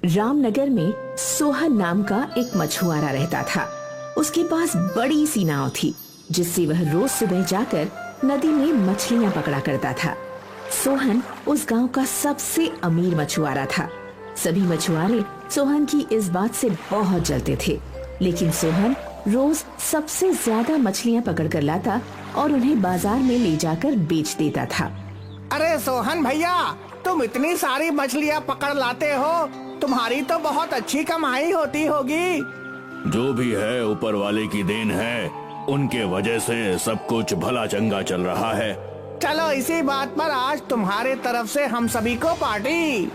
रामनगर में सोहन नाम का एक मछुआरा रहता था। उसके पास बड़ी सी नाव थी जिससे वह रोज सुबह जाकर नदी में मछलियां पकड़ा करता था। सोहन उस गांव का सबसे अमीर मछुआरा था। सभी मछुआरे सोहन की इस बात से बहुत जलते थे, लेकिन सोहन रोज सबसे ज्यादा मछलियां पकड़ कर लाता और उन्हें बाजार में ले जाकर बेच देता था। अरे सोहन भैया, तुम इतनी सारी मछलियाँ पकड़ लाते हो, तुम्हारी तो बहुत अच्छी कमाई होती होगी। जो भी है ऊपर वाले की देन है, उनके वजह से सब कुछ भला चंगा चल रहा है। चलो इसी बात पर आज तुम्हारे तरफ से हम सभी को पार्टी।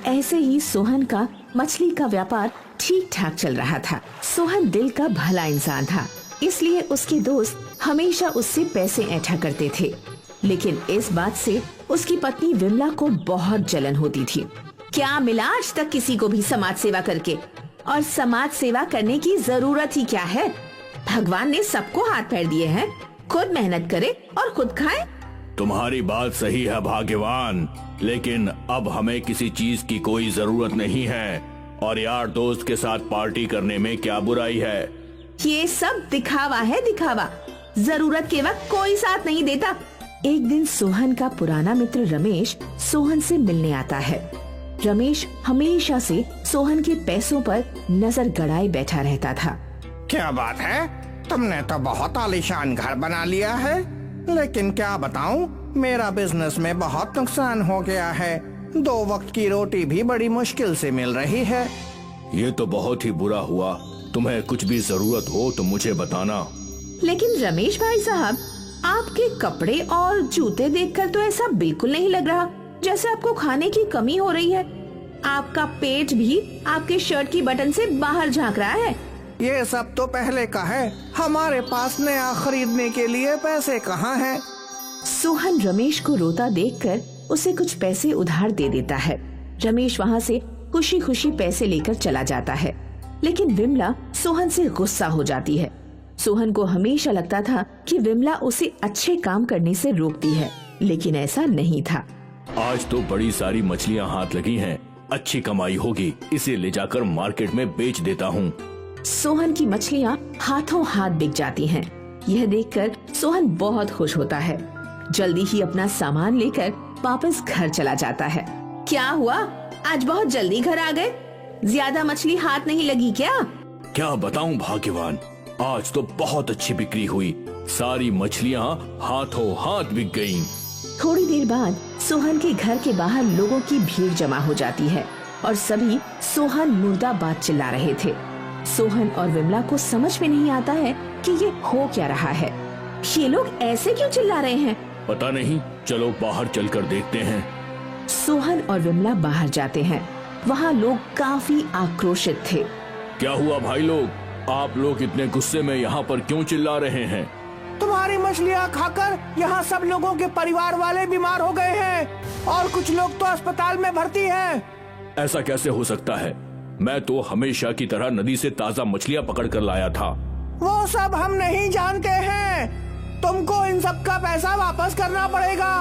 ऐसे ही सोहन का मछली का व्यापार ठीक ठाक चल रहा था। सोहन दिल का भला इंसान था, इसलिए उसके दोस्त हमेशा उससे पैसे ऐंठा करते थे। लेकिन इस बात से उसकी पत्नी विमला को बहुत जलन होती थी। क्या मिला आज तक किसी को भी समाज सेवा करके? और समाज सेवा करने की जरूरत ही क्या है? भगवान ने सबको हाथ पैर दिए हैं, खुद मेहनत करे और खुद खाए। तुम्हारी बात सही है भाग्यवान, लेकिन अब हमें किसी चीज की कोई जरूरत नहीं है और यार दोस्त के साथ पार्टी करने में क्या बुराई है। ये सब दिखावा है, दिखावा। जरूरत के वक्त कोई साथ नहीं देता। एक दिन सोहन का पुराना मित्र रमेश सोहन से मिलने आता है। रमेश हमेशा से सोहन के पैसों पर नजर गड़ाए बैठा रहता था। क्या बात है, तुमने तो बहुत आलीशान घर बना लिया है, लेकिन क्या बताऊं, मेरा बिजनेस में बहुत नुकसान हो गया है। 2 वक्त की रोटी भी बड़ी मुश्किल से मिल रही है। ये तो बहुत ही बुरा हुआ। तुम्हें कुछ भी जरूरत हो तो मुझे बताना। लेकिन रमेश भाई साहब, आपके कपड़े और जूते देखकर तो ऐसा बिल्कुल नहीं लग रहा जैसे आपको खाने की कमी हो रही है। आपका पेट भी आपके शर्ट की बटन से बाहर झांक रहा है। ये सब तो पहले का है, हमारे पास नया खरीदने के लिए पैसे कहाँ हैं? सोहन रमेश को रोता देखकर उसे कुछ पैसे उधार दे देता है। रमेश वहाँ से खुशी खुशी पैसे लेकर चला जाता है, लेकिन विमला सोहन से गुस्सा हो जाती है। सोहन को हमेशा लगता था कि विमला उसे अच्छे काम करने से रोकती है, लेकिन ऐसा नहीं था। आज तो बड़ी सारी मछलियाँ हाथ लगी हैं, अच्छी कमाई होगी, इसे ले जाकर मार्केट में बेच देता हूँ। सोहन की मछलियाँ हाथों हाथ बिक जाती हैं। यह देखकर सोहन बहुत खुश होता है। जल्दी ही अपना सामान लेकर वापस घर चला जाता है। क्या हुआ, आज बहुत जल्दी घर आ गए? ज्यादा मछली हाथ नहीं लगी क्या? क्या बताऊं भाग्यवान, आज तो बहुत अच्छी बिक्री हुई। सारी मछलियाँ हाथों हाथ बिक गयीं। थोड़ी देर बाद सोहन के घर के बाहर लोगों की भीड़ जमा हो जाती है और सभी सोहन मुर्दाबाद चिल्ला रहे थे। सोहन और विमला को समझ में नहीं आता है कि ये हो क्या रहा है। ये लोग ऐसे क्यों चिल्ला रहे हैं? पता नहीं, चलो बाहर चलकर देखते हैं। सोहन और विमला बाहर जाते हैं। वहाँ लोग काफी आक्रोशित थे। क्या हुआ भाई लोग, आप लोग इतने गुस्से में यहाँ पर क्यों चिल्ला रहे हैं? तुम्हारी मछलियाँ खाकर यहाँ सब लोगों के परिवार वाले बीमार हो गए हैं और कुछ लोग तो अस्पताल में भर्ती हैं। ऐसा कैसे हो सकता है? मैं तो हमेशा की तरह नदी से ताजा मछलियाँ पकड़ कर लाया था। वो सब हम नहीं जानते हैं। तुमको इन सब का पैसा वापस करना पड़ेगा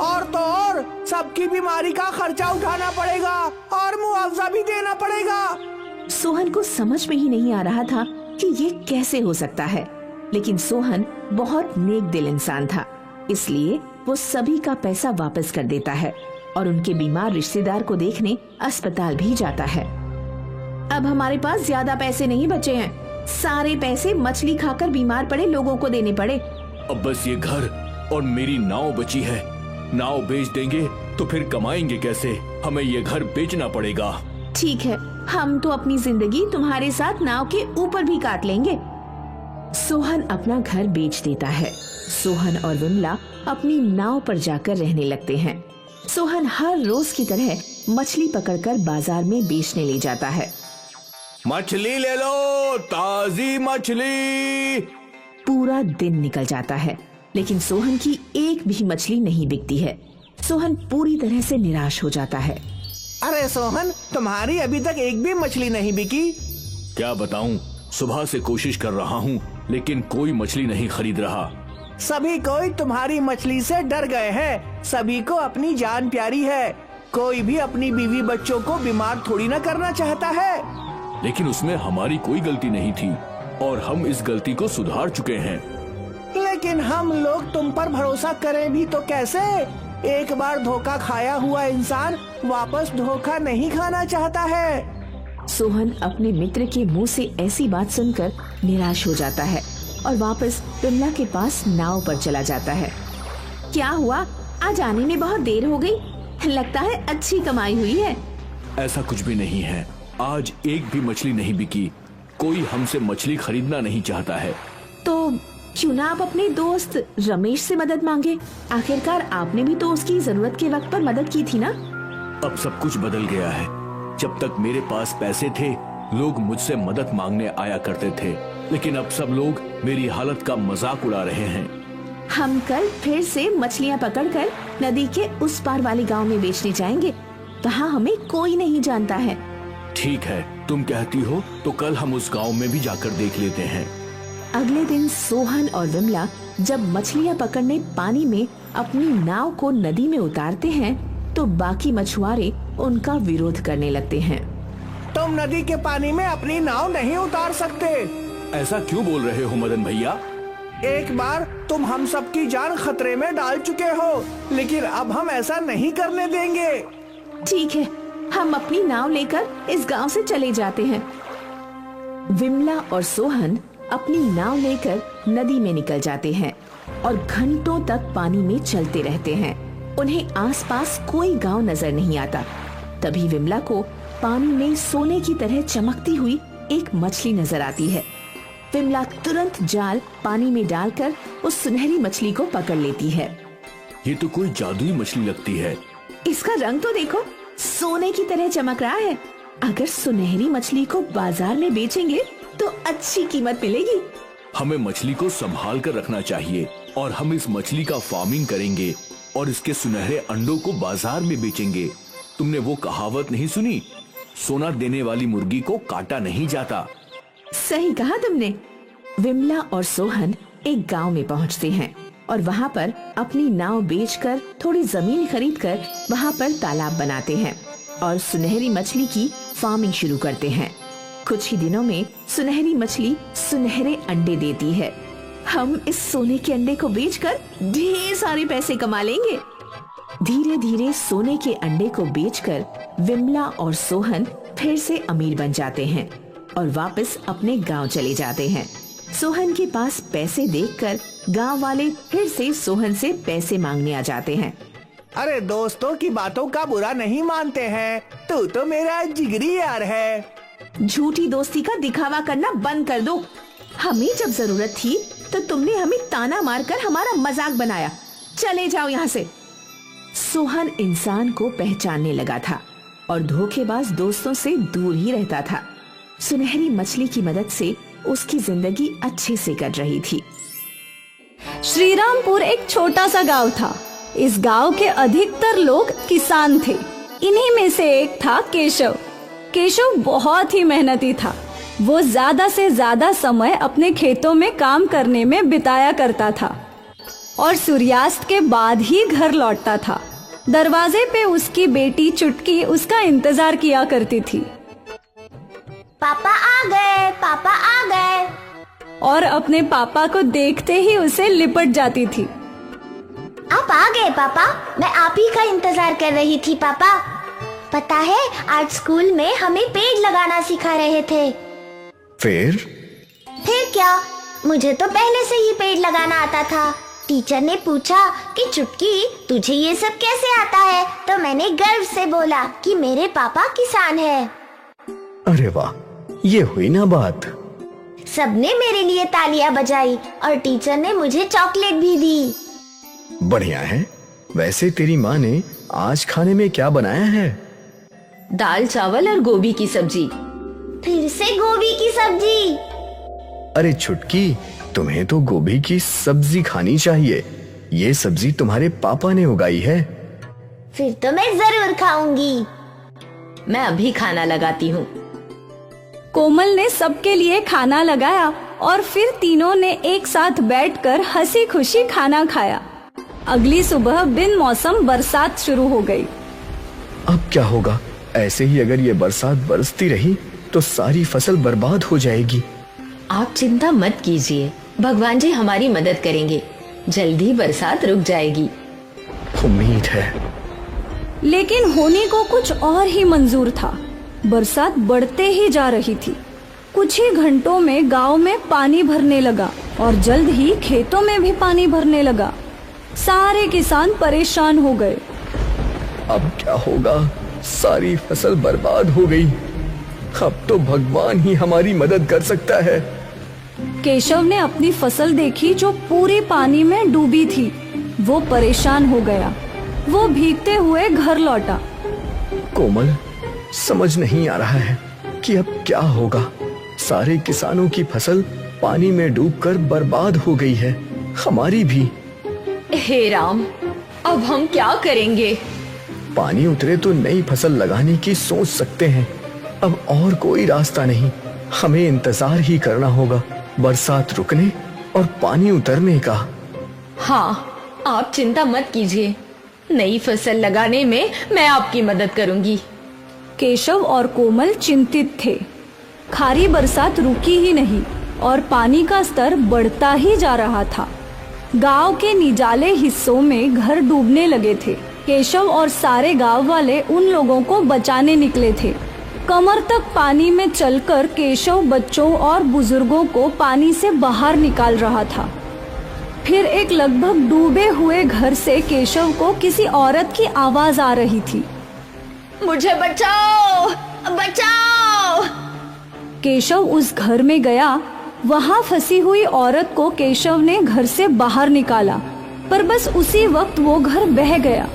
और तो और सबकी बीमारी का खर्चा उठाना पड़ेगा और मुआवजा भी देना पड़ेगा। सोहन को समझ में ही नहीं आ रहा था कि ये कैसे हो सकता है, लेकिन सोहन बहुत नेक दिल इंसान था, इसलिए वो सभी का पैसा वापस कर देता है और उनके बीमार रिश्तेदार को देखने अस्पताल भी जाता है। अब हमारे पास ज्यादा पैसे नहीं बचे हैं, सारे पैसे मछली खाकर बीमार पड़े लोगों को देने पड़े। अब बस ये घर और मेरी नाव बची है। नाव बेच देंगे तो फिर कमाएंगे कैसे? हमें ये घर बेचना पड़ेगा। ठीक है, हम तो अपनी जिंदगी तुम्हारे साथ नाव के ऊपर भी काट लेंगे। सोहन अपना घर बेच देता है। सोहन और विमला अपनी नाव पर जाकर रहने लगते हैं। सोहन हर रोज की तरह मछली पकड़कर बाजार में बेचने ले जाता है। मछली ले लो, ताजी मछली। पूरा दिन निकल जाता है, लेकिन सोहन की एक भी मछली नहीं बिकती है। सोहन पूरी तरह से निराश हो जाता है। अरे सोहन, तुम्हारी अभी तक एक भी मछली नहीं बिकी। क्या बताऊं, सुबह से कोशिश कर रहा हूँ, लेकिन कोई मछली नहीं खरीद रहा। सभी कोई तुम्हारी मछली से डर गए हैं। सभी को अपनी जान प्यारी है। कोई भी अपनी बीवी बच्चों को बीमार थोड़ी ना करना चाहता है। लेकिन उसमें हमारी कोई गलती नहीं थी और हम इस गलती को सुधार चुके हैं। लेकिन हम लोग तुम पर भरोसा करें भी तो कैसे? एक बार धोखा खाया हुआ इंसान वापस धोखा नहीं खाना चाहता है। सोहन अपने मित्र के मुंह से ऐसी बात सुनकर निराश हो जाता है और वापस विमला के पास नाव पर चला जाता है। क्या हुआ? आज आने में बहुत देर हो गई। लगता है अच्छी कमाई हुई है। ऐसा कुछ भी नहीं है। आज एक भी मछली नहीं बिकी। कोई हमसे मछली खरीदना नहीं चाहता है। तो क्यों ना आप अपने दोस्त रमेश से मदद मांगे? आखिरकार आपने भी तो उसकी जरूरत के वक्त पर मदद की थी ना। अब सब कुछ बदल गया है। जब तक मेरे पास पैसे थे, लोग मुझसे मदद मांगने आया करते थे, लेकिन अब सब लोग मेरी हालत का मजाक उड़ा रहे हैं। हम कल फिर से मछलियाँ पकड़कर नदी के उस पार वाले गांव में बेचने जाएंगे। वहाँ हमें कोई नहीं जानता है। ठीक है, तुम कहती हो तो कल हम उस गांव में भी जाकर देख लेते हैं। अगले दिन सोहन और विमला जब मछलियाँ पकड़ने पानी में अपनी नाव को नदी में उतारते हैं तो बाकी मछुआरे उनका विरोध करने लगते हैं। तुम नदी के पानी में अपनी नाव नहीं उतार सकते। ऐसा क्यों बोल रहे हो मदन भैया? एक बार तुम हम सबकी जान खतरे में डाल चुके हो, लेकिन अब हम ऐसा नहीं करने देंगे। ठीक है, हम अपनी नाव लेकर इस गांव से चले जाते हैं। विमला और सोहन अपनी नाव लेकर नदी में निकल जाते हैं और घंटों तक पानी में चलते रहते हैं। उन्हें आसपास कोई गांव नजर नहीं आता। तभी विमला को पानी में सोने की तरह चमकती हुई एक मछली नजर आती है। विमला तुरंत जाल पानी में डालकर उस सुनहरी मछली को पकड़ लेती है। ये तो कोई जादुई मछली लगती है। इसका रंग तो देखो, सोने की तरह चमक रहा है। अगर सुनहरी मछली को बाजार में बेचेंगे तो अच्छी कीमत मिलेगी। हमें मछली को संभाल कर रखना चाहिए और हम इस मछली का फार्मिंग करेंगे और इसके सुनहरे अंडों को बाजार में बेचेंगे। तुमने वो कहावत नहीं सुनी, सोना देने वाली मुर्गी को काटा नहीं जाता? सही कहा तुमने। विमला और सोहन एक गांव में पहुंचते हैं और वहां पर अपनी नाव बेचकर थोड़ी जमीन खरीदकर वहां पर तालाब बनाते हैं और सुनहरी मछली की फार्मिंग शुरू करते हैं। कुछ ही दिनों में सुनहरी मछली सुनहरे अंडे देती है। हम इस सोने के अंडे को बेचकर ढेर सारे पैसे कमा लेंगे। धीरे धीरे सोने के अंडे को बेचकर विमला और सोहन फिर से अमीर बन जाते हैं और वापस अपने गांव चले जाते हैं। सोहन के पास पैसे देखकर गांव वाले फिर से सोहन से पैसे मांगने आ जाते हैं। अरे दोस्तों की बातों का बुरा नहीं मानते हैं, तू तो मेरा जिगरी यार है। झूठी दोस्ती का दिखावा करना बंद कर दो। हमें जब जरूरत थी तो तुमने हमें ताना मारकर हमारा मजाक बनाया। चले जाओ यहाँ से। सोहन इंसान को पहचानने लगा था और धोखेबाज दोस्तों से दूर ही रहता था। सुनहरी मछली की मदद से उसकी जिंदगी अच्छे से कट रही थी। श्रीरामपुर एक छोटा सा गांव था। इस गांव के अधिकतर लोग किसान थे। इन्हीं में से एक था केशव। केशव बहुत ही मेहनती था। वो ज्यादा से ज्यादा समय अपने खेतों में काम करने में बिताया करता था और सूर्यास्त के बाद ही घर लौटता था। दरवाजे पे उसकी बेटी चुटकी उसका इंतजार किया करती थी। पापा आ गए, पापा आ गए। और अपने पापा को देखते ही उसे लिपट जाती थी। आप आ गए पापा, मैं आप ही का इंतजार कर रही थी पापा। पता है आज स्कूल में हमें पेड़ लगाना सिखा रहे थे। फिर क्या, मुझे तो पहले से ही पेड़ लगाना आता था। टीचर ने पूछा कि चुटकी तुझे ये सब कैसे आता है, तो मैंने गर्व से बोला कि मेरे पापा किसान है। अरे वाह, ये हुई ना बात। सबने मेरे लिए तालियां बजाई और टीचर ने मुझे चॉकलेट भी दी। बढ़िया है। वैसे तेरी माँ ने आज खाने में क्या बनाया है? दाल चावल और गोभी की सब्जी। फिर से गोभी की सब्जी? अरे छुटकी, तुम्हें तो गोभी की सब्जी खानी चाहिए। ये सब्जी तुम्हारे पापा ने उगाई है। फिर तो मैं जरूर खाऊंगी। मैं अभी खाना लगाती हूँ। कोमल ने सबके लिए खाना लगाया और फिर तीनों ने एक साथ बैठकर हंसी खुशी खाना खाया। अगली सुबह बिन मौसम बरसात शुरू हो गई। अब क्या होगा? ऐसे ही अगर ये बरसात बरसती रही तो सारी फसल बर्बाद हो जाएगी। आप चिंता मत कीजिए, भगवान जी हमारी मदद करेंगे। जल्दी बरसात रुक जाएगी। उम्मीद है। लेकिन होने को कुछ और ही मंजूर था। बरसात बढ़ते ही जा रही थी। कुछ ही घंटों में गांव में पानी भरने लगा और जल्द ही खेतों में भी पानी भरने लगा। सारे किसान परेशान हो गए। अब क्या होगा? सारी फसल बर्बाद हो गई। अब तो भगवान ही हमारी मदद कर सकता है। केशव ने अपनी फसल देखी जो पूरी पानी में डूबी थी। वो परेशान हो गया। वो भीगते हुए घर लौटा। कोमल, समझ नहीं आ रहा है कि अब क्या होगा। सारे किसानों की फसल पानी में डूबकर बर्बाद हो गई है, हमारी भी। हे राम, अब हम क्या करेंगे? पानी उतरे तो नई फसल लगाने की सोच सकते हैं। अब और कोई रास्ता नहीं, हमें इंतजार ही करना होगा बरसात रुकने और पानी उतरने का। हाँ, आप चिंता मत कीजिए। नई फसल लगाने में मैं आपकी मदद करूंगी। केशव और कोमल चिंतित थे। खारी बरसात रुकी ही नहीं और पानी का स्तर बढ़ता ही जा रहा था। गांव के निजाले हिस्सों में घर डूबने लगे थे। केशव और सारे गांव वाले उन लोगों को बचाने निकले थे। कमर तक पानी में चलकर केशव बच्चों और बुजुर्गों को पानी से बाहर निकाल रहा था। फिर एक लगभग डूबे हुए घर से केशव को किसी औरत की आवाज आ रही थी। मुझे बचाओ, बचाओ! केशव उस घर में गया। वहां फंसी हुई औरत को केशव ने घर से बाहर निकाला, पर बस उसी वक्त वो घर बह गया।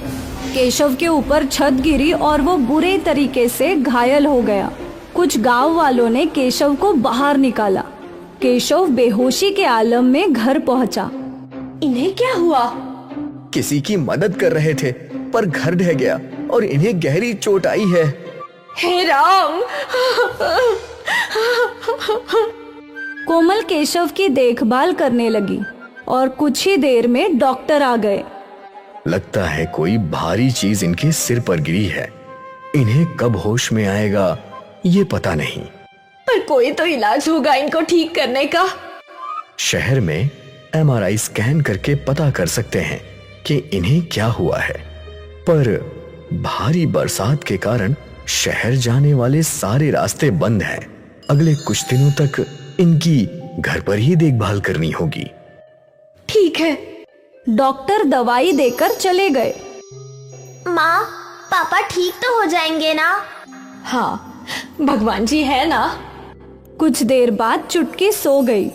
केशव के ऊपर छत गिरी और वो बुरे तरीके से घायल हो गया। कुछ गांव वालों ने केशव को बाहर निकाला। केशव बेहोशी के आलम में घर पहुंचा। इन्हें क्या हुआ? किसी की मदद कर रहे थे पर घर ढह गया और इन्हें गहरी चोट आई है। हे राम! कोमल केशव की देखभाल करने लगी और कुछ ही देर में डॉक्टर आ गए। लगता है कोई भारी चीज इनके सिर पर गिरी है। इन्हें कब होश में आएगा ये पता नहीं। पर कोई तो इलाज होगा इनको ठीक करने का। शहर में MRI स्कैन करके पता कर सकते हैं कि इन्हें क्या हुआ है। पर भारी बरसात के कारण शहर जाने वाले सारे रास्ते बंद हैं। अगले कुछ दिनों तक इनकी घर पर ही देखभाल करनी होगी। ठीक है। डॉक्टर दवाई देकर चले गए। माँ, पापा ठीक तो हो जाएंगे ना? हाँ, भगवान जी है ना। कुछ देर बाद चुटकी सो गई,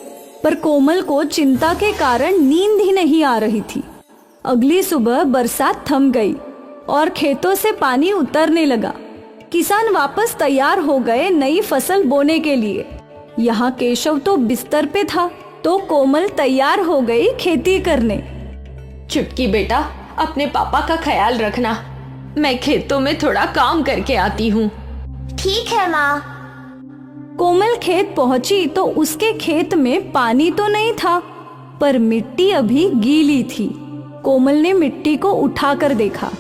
पर कोमल को चिंता के कारण नींद ही नहीं आ रही थी। अगली सुबह बरसात थम गई और खेतों से पानी उतरने लगा। किसान वापस तैयार हो गए नई फसल बोने के लिए। यहाँ केशव तो बिस्तर पे था तो कोमल तैयार हो गई खेती करने। चुटकी बेटा, अपने पापा का ख्याल रखना। मैं खेतों में थोड़ा काम करके आती हूँ। ठीक है माँ। कोमल खेत पहुंची तो उसके खेत में पानी तो नहीं था, पर मिट्टी अभी गीली थी। कोमल ने मिट्टी को उठाकर देखा।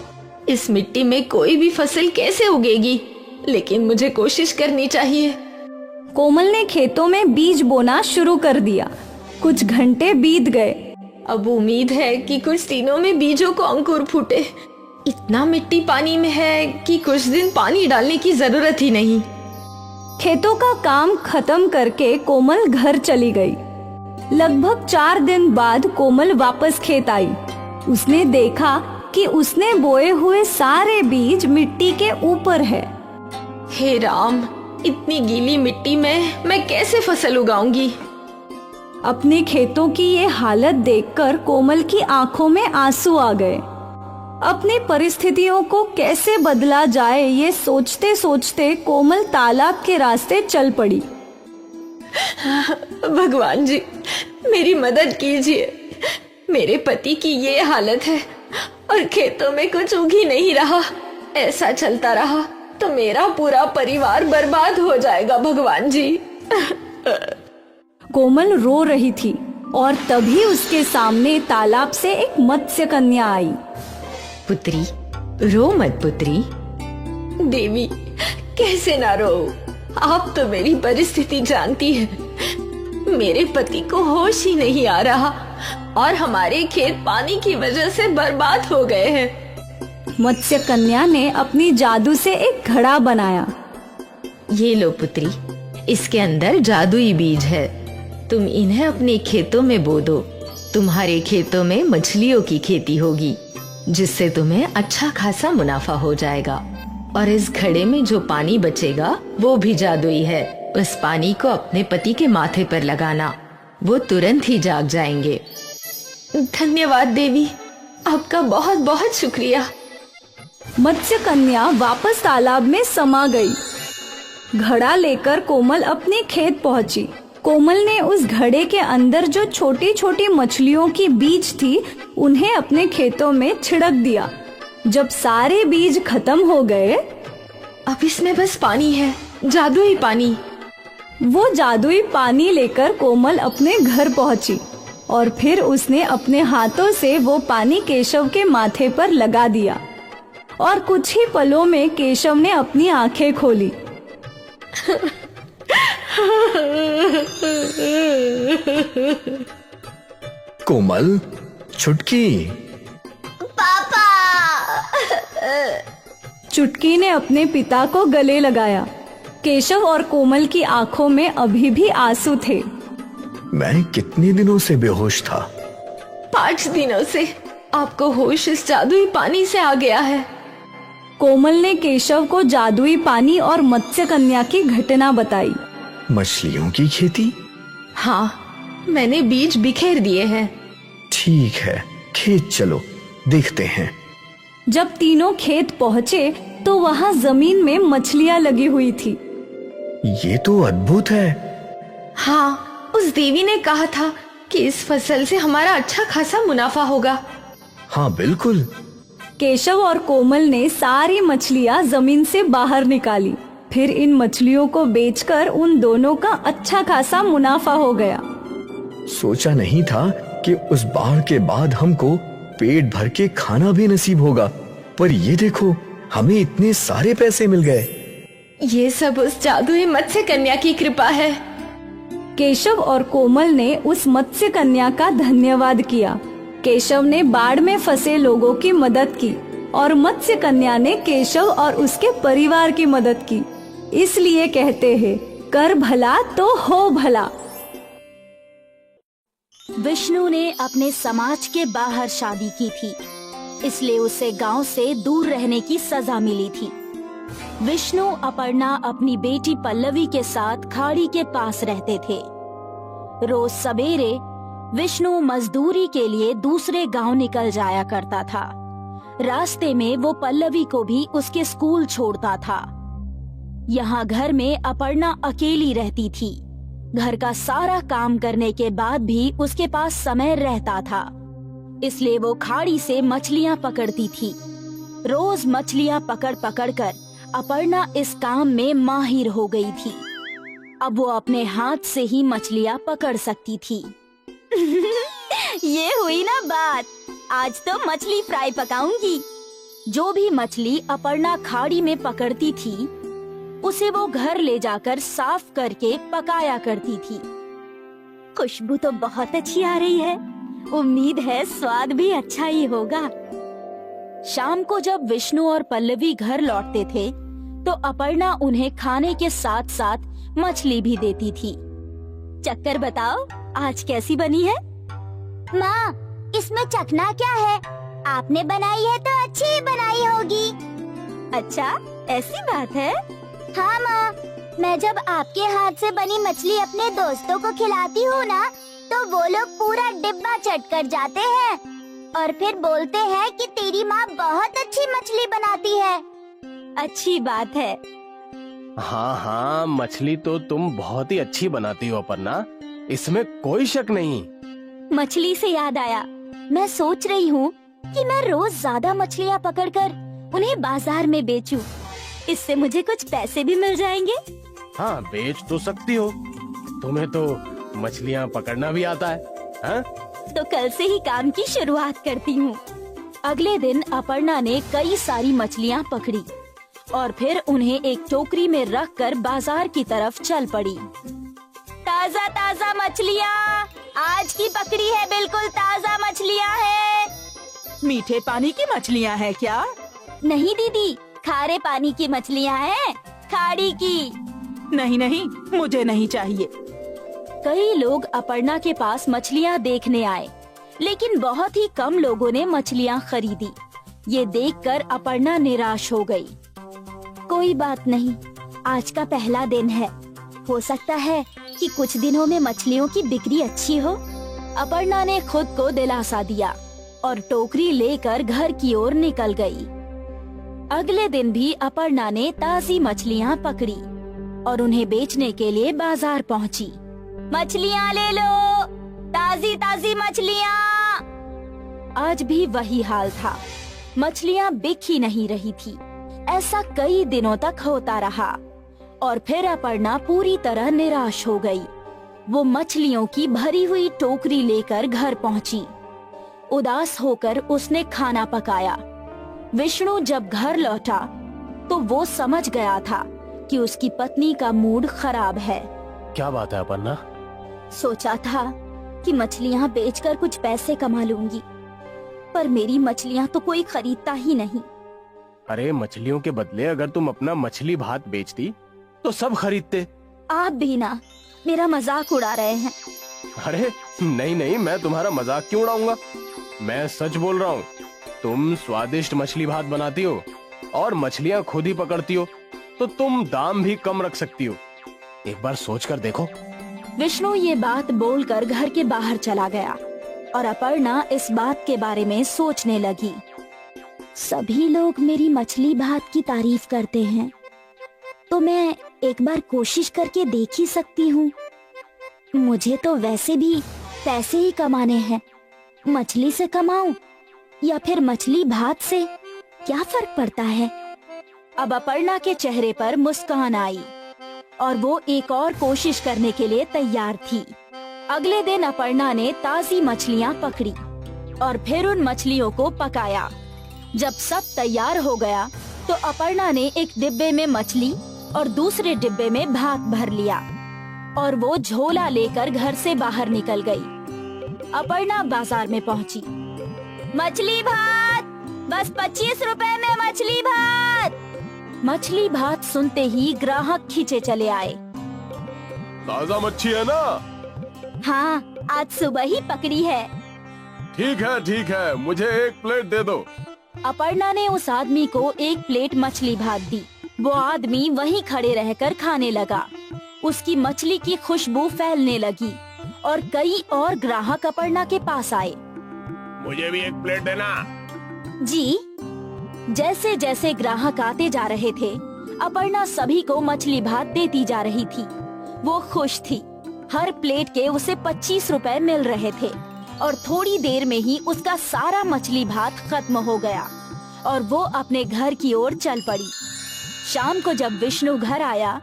इस मिट्टी में कोई भी फसल कैसे उगेगी, लेकिन मुझे कोशिश करनी चाहिए। कोमल ने खेतों में बीज बोना शुरू कर दिया। कुछ घंटे बीत गए। अब उम्मीद है कि कुछ दिनों में बीजों को अंकुर फूटे। इतना मिट्टी पानी में है कि कुछ दिन पानी डालने की जरूरत ही नहीं। खेतों का काम खत्म करके कोमल घर चली गई। लगभग 4 दिन बाद कोमल वापस खेत आई। उसने देखा कि उसने बोए हुए सारे बीज मिट्टी के ऊपर है। हे राम, इतनी गीली मिट्टी में मैं कैसे फसल उगाऊंगी? अपने खेतों की ये हालत देखकर कोमल की आंखों में आंसू आ गए। अपनी परिस्थितियों को कैसे बदला जाए ये सोचते सोचते कोमल तालाब के रास्ते चल पड़ी। भगवान जी, मेरी मदद कीजिए। मेरे पति की ये हालत है और खेतों में कुछ उग ही नहीं रहा। ऐसा चलता रहा तो मेरा पूरा परिवार बर्बाद हो जाएगा। भगवान जी। कोमल रो रही थी और तभी उसके सामने तालाब से एक मत्स्य कन्या आई। पुत्री, रो मत पुत्री। देवी, कैसे ना रो, आप तो मेरी परिस्थिति जानती है। मेरे पति को होश ही नहीं आ रहा और हमारे खेत पानी की वजह से बर्बाद हो गए हैं। मत्स्य कन्या ने अपनी जादू से एक घड़ा बनाया। ये लो पुत्री, इसके अंदर जादुई बीज है। तुम इन्हें अपने खेतों में बो दो। तुम्हारे खेतों में मछलियों की खेती होगी, जिससे तुम्हें अच्छा खासा मुनाफा हो जाएगा। और इस घड़े में जो पानी बचेगा वो भी जादुई है। उस पानी को अपने पति के माथे पर लगाना, वो तुरंत ही जाग जाएंगे। धन्यवाद देवी, आपका बहुत बहुत शुक्रिया। मत्स्य कन्या वापस तालाब में समा गई। घड़ा लेकर कोमल अपने खेत पहुंची। कोमल ने उस घड़े के अंदर जो छोटी छोटी मछलियों की बीज थी, उन्हें अपने खेतों में छिड़क दिया। जब सारे बीज खत्म हो गए, अब इसमें बस पानी है, जादुई पानी। वो जादुई पानी लेकर कोमल अपने घर पहुंची और फिर उसने अपने हाथों से वो पानी केशव के माथे पर लगा दिया। और कुछ ही पलों में केशव ने अपनी आंखें खोली। कोमल, छुटकी। पापा। चुटकी ने अपने पिता को गले लगाया। केशव और कोमल की आंखों में अभी भी आंसू थे। मैं कितने दिनों से बेहोश था? 5 दिनों से आपको होश इस जादुई पानी से आ गया है। कोमल ने केशव को जादुई पानी और मत्स्य कन्या की घटना बताई। मछलियों की खेती? हाँ, मैंने बीज बिखेर दिए हैं। ठीक है, खेत चलो, देखते हैं। जब तीनों खेत पहुँचे तो वहाँ जमीन में मछलियाँ लगी हुई थी। ये तो अद्भुत है। हाँ, उस देवी ने कहा था कि इस फसल से हमारा अच्छा खासा मुनाफा होगा। हाँ बिल्कुल। केशव और कोमल ने सारी मछलियाँ जमीन से बाहर निकाली। फिर इन मछलियों को बेचकर उन दोनों का अच्छा खासा मुनाफा हो गया। सोचा नहीं था कि उस बाढ़ के बाद हमको पेट भर के खाना भी नसीब होगा, पर ये देखो, हमें इतने सारे पैसे मिल गए। ये सब उस जादुई मत्स्य कन्या की कृपा है। केशव और कोमल ने उस मत्स्य कन्या का धन्यवाद किया। केशव ने बाढ़ में फंसे लोगों की मदद की और मत्स्य कन्या ने केशव और उसके परिवार की मदद की। इसलिए कहते हैं, कर भला तो हो भला। विष्णु ने अपने समाज के बाहर शादी की थी, इसलिए उसे गांव से दूर रहने की सजा मिली थी। विष्णु अपर्णा अपनी बेटी पल्लवी के साथ खाड़ी के पास रहते थे। रोज सवेरे विष्णु मजदूरी के लिए दूसरे गांव निकल जाया करता था। रास्ते में वो पल्लवी को भी उसके स्कूल छोड़ता था। यहाँ घर में अपर्णा अकेली रहती थी। घर का सारा काम करने के बाद भी उसके पास समय रहता था, इसलिए वो खाड़ी से मछलियाँ पकड़ती थी। रोज मछलियाँ पकड़ पकड़ कर अपर्णा इस काम में माहिर हो गई थी। अब वो अपने हाथ से ही मछलियाँ पकड़ सकती थी। ये हुई ना बात, आज तो मछली फ्राई पकाऊंगी। जो भी मछली अपर्णा खाड़ी में पकड़ती थी, उसे वो घर ले जाकर साफ करके पकाया करती थी। खुशबू तो बहुत अच्छी आ रही है, उम्मीद है स्वाद भी अच्छा ही होगा। शाम को जब विष्णु और पल्लवी घर लौटते थे, तो अपर्णा उन्हें खाने के साथ साथ मछली भी देती थी। चक्कर बताओ, आज कैसी बनी है? माँ, इसमें चखना क्या है? आपने बनाई है तो अच्छी ही बनाई होगी। अच्छा, ऐसी बात है? हाँ माँ, मैं जब आपके हाथ से बनी मछली अपने दोस्तों को खिलाती हूँ ना, तो वो लोग पूरा डिब्बा चट कर जाते हैं और फिर बोलते हैं कि तेरी माँ बहुत अच्छी मछली बनाती है। अच्छी बात है। हाँ हाँ, मछली तो तुम बहुत ही अच्छी बनाती हो अपर्णा, इसमें कोई शक नहीं। मछली से याद आया, मैं सोच रही हूँ कि मैं रोज ज्यादा मछलियाँ पकड़कर उन्हें बाजार में बेचूं। इससे मुझे कुछ पैसे भी मिल जाएंगे। हाँ, बेच तो सकती हो, तुम्हें तो मछलियाँ पकड़ना भी आता है। हाँ? तो कल से ही काम की शुरुआत करती हूँ। अगले दिन अपर्णा ने कई सारी मछलियाँ पकड़ी और फिर उन्हें एक टोकरी में रखकर बाजार की तरफ चल पड़ी। ताजा ताजा मछलियाँ, आज की पकड़ी है, बिल्कुल ताजा मछलियाँ हैं। मीठे पानी की मछलियाँ हैं क्या? नहीं दीदी, खारे पानी की मछलियाँ हैं, खाड़ी की। नहीं नहीं, मुझे नहीं चाहिए। कई लोग अपर्णा के पास मछलियाँ देखने आए, लेकिन बहुत ही कम लोगों ने मछलियाँ खरीदी। ये देखकर अपर्णा निराश हो गई। कोई बात नहीं, आज का पहला दिन है, हो सकता है कि कुछ दिनों में मछलियों की बिक्री अच्छी हो। अपर्णा ने खुद को दिलासा दिया और टोकरी लेकर घर की ओर निकल गई। अगले दिन भी अपर्णा ने ताजी मछलियाँ पकड़ी और उन्हें बेचने के लिए बाजार पहुँची। मछलियाँ ले लो, ताजी ताजी मछलियाँ। आज भी वही हाल था, मछलियाँ बिक ही नहीं रही थी। ऐसा कई दिनों तक होता रहा और फिर अपर्णा पूरी तरह निराश हो गई। वो मछलियों की भरी हुई टोकरी लेकर घर पहुंची। उदास होकर उसने खाना पकाया। विष्णु जब घर लौटा तो वो समझ गया था कि उसकी पत्नी का मूड खराब है। क्या बात है अपर्णा? सोचा था कि मछलियाँ बेचकर कुछ पैसे कमा लूंगी, पर मेरी मछलियाँ तो कोई खरीदता ही नहीं। अरे मछलियों के बदले अगर तुम अपना मछली भात बेचती तो सब खरीदते। आप भी ना मेरा मजाक उड़ा रहे हैं। अरे नहीं नहीं, मैं तुम्हारा मजाक क्यों उड़ाऊंगा? मैं सच बोल रहा हूँ। तुम स्वादिष्ट मछली भात बनाती हो और मछलियाँ खुद ही पकड़ती हो, तो तुम दाम भी कम रख सकती हो। एक बार सोच कर देखो। विष्णु ये बात बोलकर घर के बाहर चला गया और अपर्णा इस बात के बारे में सोचने लगी। सभी लोग मेरी मछली भात की तारीफ करते हैं, तो मैं एक बार कोशिश करके देख ही सकती हूँ। मुझे तो वैसे भी पैसे ही कमाने हैं, मछली से कमाऊं या फिर मछली भात से, क्या फर्क पड़ता है। अब अपर्णा के चेहरे पर मुस्कान आई और वो एक और कोशिश करने के लिए तैयार थी। अगले दिन अपर्णा ने ताजी मछलियाँ पकड़ी और फिर उन मछलियों को पकाया। जब सब तैयार हो गया तो अपर्णा ने एक डिब्बे में मछली और दूसरे डिब्बे में भात भर लिया और वो झोला लेकर घर से बाहर निकल गई। अपर्णा बाजार में पहुंची। मछली भात, बस 25 रुपए में मछली भात। मछली भात सुनते ही ग्राहक खींचे चले आए। ताजा मच्छी है ना? हाँ, आज सुबह ही पकड़ी है। ठीक है, मुझे एक प्लेट दे दो। अपर्णा ने उस आदमी को एक प्लेट मछली भात दी। वो आदमी वहीं खड़े रहकर खाने लगा। उसकी मछली की खुशबू फैलने लगी और कई और ग्राहक अपर्णा के पास आए। मुझे भी एक प्लेट देना। जी। जैसे जैसे ग्राहक आते जा रहे थे, अपर्णा सभी को मछली भात देती जा रही थी। वो खुश थी। हर प्लेट के उसे 25 रुपए मिल रहे थे और थोड़ी देर में ही उसका सारा मछली भात खत्म हो गया और वो अपने घर की ओर चल पड़ी। शाम को जब विष्णु घर आया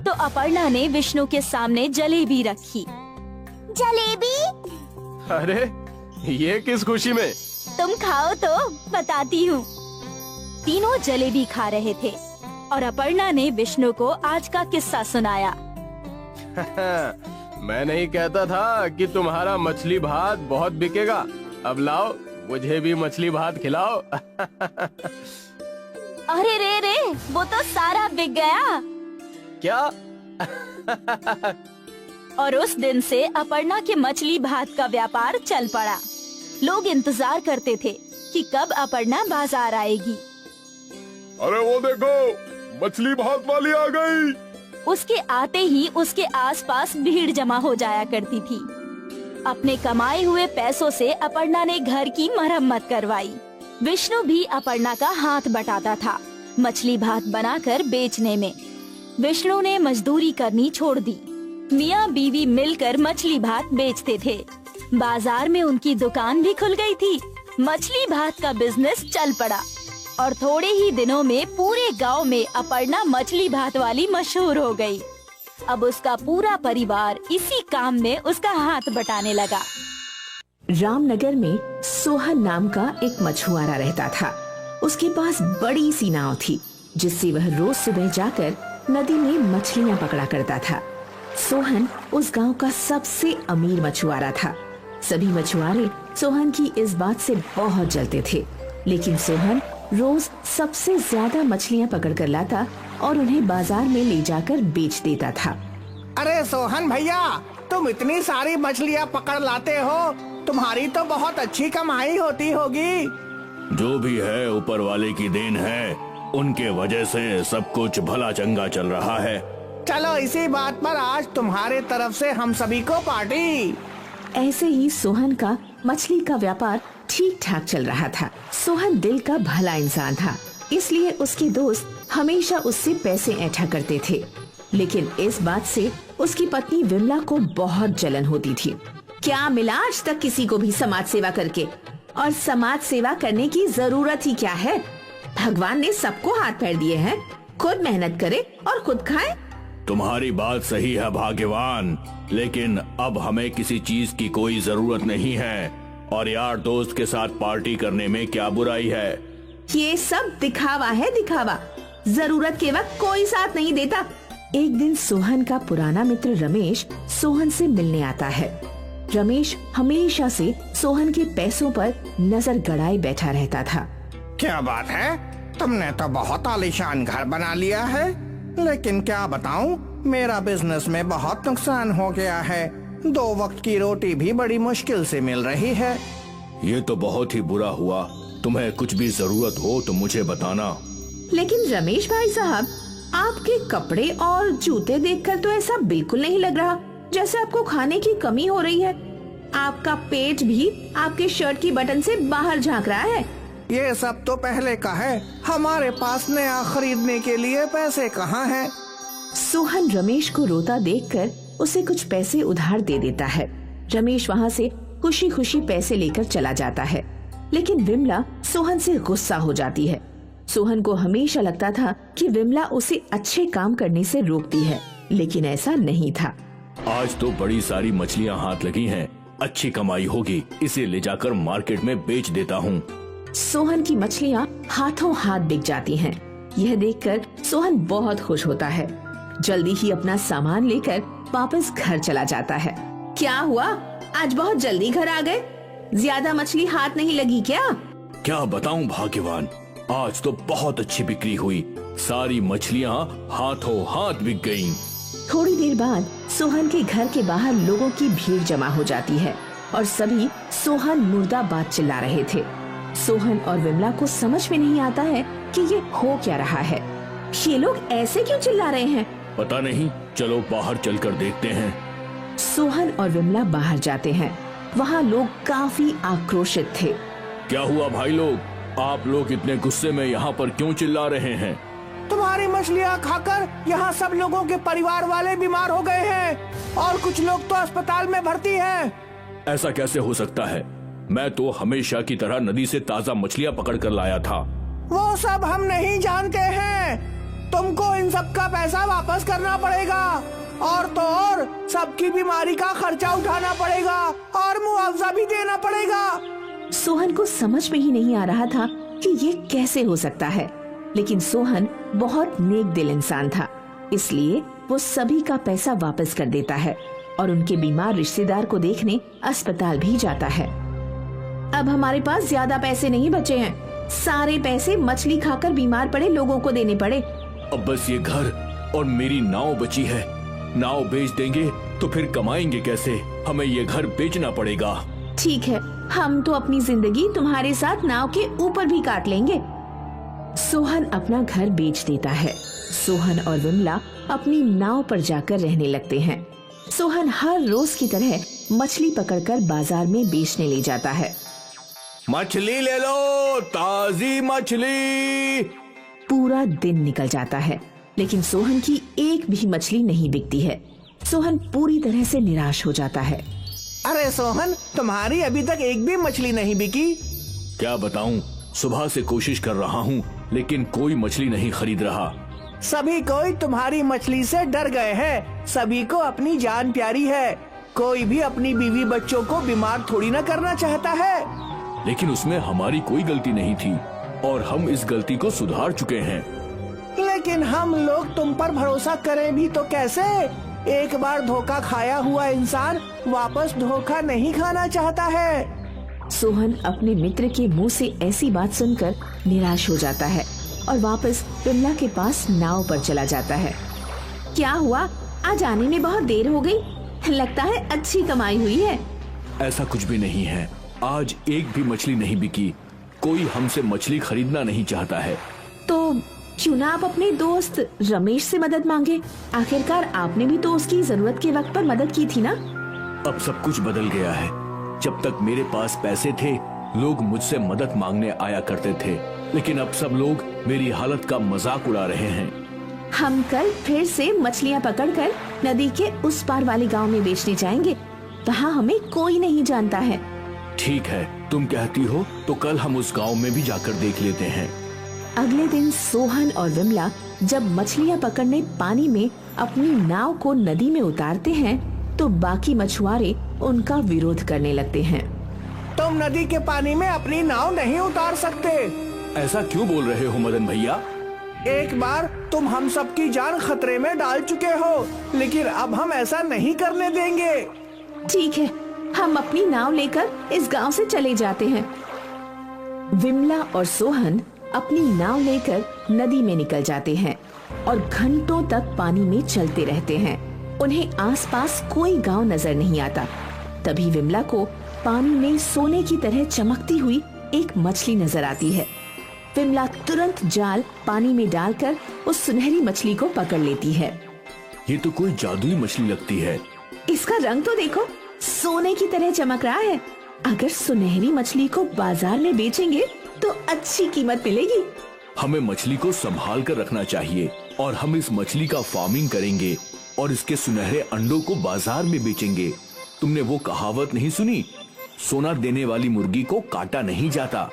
तो अपर्णा ने विष्णु के सामने जलेबी रखी। जलेबी? अरे ये किस खुशी में? तुम खाओ तो बताती हूँ। तीनों जलेबी खा रहे थे और अपर्णा ने विष्णु को आज का किस्सा सुनाया। मैं नहीं कहता था कि तुम्हारा मछली भात बहुत बिकेगा। अब लाओ, मुझे भी मछली भात खिलाओ। अरे रे, वो तो सारा बिक गया। क्या? और उस दिन से अपर्णा के मछली भात का व्यापार चल पड़ा। लोग इंतजार करते थे कि कब अपर्णा बाजार आएगी। अरे वो देखो, मछली भात वाली आ गई। उसके आते ही उसके आसपास भीड़ जमा हो जाया करती थी। अपने कमाए हुए पैसों से अपर्णा ने घर की मरम्मत करवाई। विष्णु भी अपर्णा का हाथ बटाता था मछली भात बनाकर बेचने में। विष्णु ने मजदूरी करनी छोड़ दी। मियाँ बीवी मिलकर मछली भात बेचते थे। बाजार में उनकी दुकान भी खुल गई थी। मछली भात का बिजनेस चल पड़ा और थोड़े ही दिनों में पूरे गांव में अपर्णा मछली भात वाली मशहूर हो गई। अब उसका पूरा परिवार इसी काम में उसका हाथ बटाने लगा। रामनगर में सोहन नाम का एक मछुआरा रहता था। उसके पास बड़ी सी नाव थी। जिससे वह रोज सुबह जाकर नदी में मछलियाँ पकड़ा करता था। सोहन उस गांव का सबसे अमीर मछुआरा था। सभी मछुआरे सोहन की इस बात से बहुत जलते थे, लेकिन सोहन रोज सबसे ज्यादा मछलियाँ पकड़ कर लाता और उन्हें बाजार में ले जाकर बेच देता था। अरे सोहन भैया, तुम इतनी सारी मछलियाँ पकड़ लाते हो, तुम्हारी तो बहुत अच्छी कमाई होती होगी। जो भी है ऊपर वाले की देन है, उनके वजह से सब कुछ भला चंगा चल रहा है। चलो इसी बात पर आज तुम्हारे तरफ से हम सभी को पार्टी। ऐसे ही सोहन का मछली का व्यापार ठीक ठाक चल रहा था। सोहन दिल का भला इंसान था, इसलिए उसके दोस्त हमेशा उससे पैसे ऐंठा करते थे। लेकिन इस बात से उसकी पत्नी विमला को बहुत जलन होती थी। क्या मिला आज तक किसी को भी समाज सेवा करके? और समाज सेवा करने की जरूरत ही क्या है? भगवान ने सबको हाथ पैर दिए हैं, खुद मेहनत करे और खुद खाए। तुम्हारी बात सही है भाग्यवान, लेकिन अब हमें किसी चीज की कोई जरूरत नहीं है, और यार दोस्त के साथ पार्टी करने में क्या बुराई है? ये सब दिखावा है, दिखावा। जरूरत के वक्त कोई साथ नहीं देता। एक दिन सोहन का पुराना मित्र रमेश सोहन से मिलने आता है। रमेश हमेशा से सोहन के पैसों पर नजर गड़ाए बैठा रहता था। क्या बात है, तुमने तो बहुत आलीशान घर बना लिया है, लेकिन क्या बताऊं, मेरा बिजनेस में बहुत नुकसान हो गया है। 2 वक्त की रोटी भी बड़ी मुश्किल से मिल रही है। ये तो बहुत ही बुरा हुआ। तुम्हें कुछ भी जरूरत हो तो मुझे बताना। लेकिन रमेश भाई साहब, आपके कपड़े और जूते देखकर तो ऐसा बिल्कुल नहीं लग रहा जैसे आपको खाने की कमी हो रही है। आपका पेट भी आपके शर्ट की बटन से बाहर झांक रहा है। ये सब तो पहले का है, हमारे पास नया खरीदने के लिए पैसे कहाँ हैं? सोहन रमेश को रोता देखकर उसे कुछ पैसे उधार दे देता है। रमेश वहाँ से खुशी खुशी पैसे लेकर चला जाता है, लेकिन विमला सोहन से गुस्सा हो जाती है। सोहन को हमेशा लगता था कि विमला उसे अच्छे काम करने से रोकती है, लेकिन ऐसा नहीं था। आज तो बड़ी सारी मछलियाँ हाथ लगी हैं, अच्छी कमाई होगी, इसे ले जाकर मार्केट में बेच देता हूँ। सोहन की मछलियाँ हाथों हाथ बिक जाती हैं। यह देखकर सोहन बहुत खुश होता है। जल्दी ही अपना सामान लेकर वापस घर चला जाता है। क्या हुआ, आज बहुत जल्दी घर आ गए? ज्यादा मछली हाथ नहीं लगी क्या? क्या बताऊं भाग्यवान, आज तो बहुत अच्छी बिक्री हुई। सारी मछलियाँ हाथों हाथ बिक गयीं। थोड़ी देर बाद सोहन के घर के बाहर लोगों की भीड़ जमा हो जाती है और सभी सोहन मुर्दाबाद चिल्ला रहे थे। सोहन और विमला को समझ में नहीं आता है कि ये हो क्या रहा है। ये लोग ऐसे क्यों चिल्ला रहे हैं? पता नहीं, चलो बाहर चलकर देखते हैं। सोहन और विमला बाहर जाते हैं। वहाँ लोग काफी आक्रोशित थे। क्या हुआ भाई लोग, आप लोग इतने गुस्से में यहाँ पर क्यों चिल्ला रहे हैं? तुम्हारी मछलियाँ खाकर यहाँ सब लोगों के परिवार वाले बीमार हो गए हैं और कुछ लोग तो अस्पताल में भर्ती हैं। ऐसा कैसे हो सकता है? मैं तो हमेशा की तरह नदी से ताजा मछलियाँ पकड़ कर लाया था। वो सब हम नहीं जानते हैं। तुमको इन सब का पैसा वापस करना पड़ेगा, और तो और सबकी बीमारी का खर्चा उठाना पड़ेगा और मुआवजा भी देना पड़ेगा। सोहन को समझ में ही नहीं आ रहा था कि ये कैसे हो सकता है, लेकिन सोहन बहुत नेक दिल इंसान था, इसलिए वो सभी का पैसा वापस कर देता है और उनके बीमार रिश्तेदार को देखने अस्पताल भी जाता है। अब हमारे पास ज्यादा पैसे नहीं बचे हैं, सारे पैसे मछली खाकर बीमार पड़े लोगों को देने पड़े। अब बस ये घर और मेरी नाव बची है। नाव बेच देंगे तो फिर कमाएंगे कैसे? हमें ये घर बेचना पड़ेगा। ठीक है, हम तो अपनी जिंदगी तुम्हारे साथ नाव के ऊपर भी काट लेंगे। सोहन अपना घर बेच देता है। सोहन और विमला अपनी नाव पर जाकर रहने लगते हैं। सोहन हर रोज की तरह मछली पकड़कर बाजार में बेचने ले जाता है। मछली ले लो, ताजी मछली। पूरा दिन निकल जाता है, लेकिन सोहन की एक भी मछली नहीं बिकती है। सोहन पूरी तरह से निराश हो जाता है। अरे सोहन, तुम्हारी अभी तक एक भी मछली नहीं बिकी। क्या बताऊं, सुबह से कोशिश कर रहा हूं, लेकिन कोई मछली नहीं खरीद रहा। सभी कोई तुम्हारी मछली से डर गए हैं। सभी को अपनी जान प्यारी है। कोई भी अपनी बीवी बच्चों को बीमार थोड़ी ना करना चाहता है। लेकिन उसमें हमारी कोई गलती नहीं थी और हम इस गलती को सुधार चुके हैं। लेकिन हम लोग तुम पर भरोसा करें भी तो कैसे? एक बार धोखा खाया हुआ इंसान वापस धोखा नहीं खाना चाहता है। सोहन अपने मित्र के मुंह से ऐसी बात सुनकर निराश हो जाता है और वापस विमला के पास नाव पर चला जाता है। क्या हुआ? आज आने में बहुत देर हो गई। लगता है अच्छी कमाई हुई है। ऐसा कुछ भी नहीं है। आज एक भी मछली नहीं बिकी। कोई हमसे मछली खरीदना नहीं चाहता है। तो क्यों ना आप अपने दोस्त रमेश से मदद मांगे? आखिरकार आपने भी तो उसकी जरूरत के वक्त पर मदद की थी ना। अब सब कुछ बदल गया है। जब तक मेरे पास पैसे थे लोग मुझसे मदद मांगने आया करते थे, लेकिन अब सब लोग मेरी हालत का मजाक उड़ा रहे हैं। हम कल फिर से मछलियाँ पकड़कर नदी के उस पार वाले गांव में बेचने जाएंगे। वहाँ हमें कोई नहीं जानता है। ठीक है, तुम कहती हो तो कल हम उस गांव में भी जाकर देख लेते हैं। अगले दिन सोहन और विमला जब मछलियाँ पकड़ने पानी में अपनी नाव को नदी में उतारते हैं तो बाकी मछुआरे उनका विरोध करने लगते हैं। तुम नदी के पानी में अपनी नाव नहीं उतार सकते। ऐसा क्यों बोल रहे हो मदन भैया? एक बार तुम हम सबकी जान खतरे में डाल चुके हो, लेकिन अब हम ऐसा नहीं करने देंगे। ठीक है, हम अपनी नाव लेकर इस गांव से चले जाते हैं। विमला और सोहन अपनी नाव लेकर नदी में निकल जाते हैं और घंटों तक पानी में चलते रहते हैं। उन्हें आसपास कोई गांव नजर नहीं आता। तभी विमला को पानी में सोने की तरह चमकती हुई एक मछली नजर आती है। विमला तुरंत जाल पानी में डालकर उस सुनहरी मछली को पकड़ लेती है। ये तो कोई जादुई मछली लगती है। इसका रंग तो देखो, सोने की तरह चमक रहा है। अगर सुनहरी मछली को बाजार में बेचेंगे तो अच्छी कीमत मिलेगी। हमें मछली को संभाल कर रखना चाहिए और हम इस मछली का फार्मिंग करेंगे और इसके सुनहरे अंडों को बाजार में बेचेंगे। तुमने वो कहावत नहीं सुनी, सोना देने वाली मुर्गी को काटा नहीं जाता?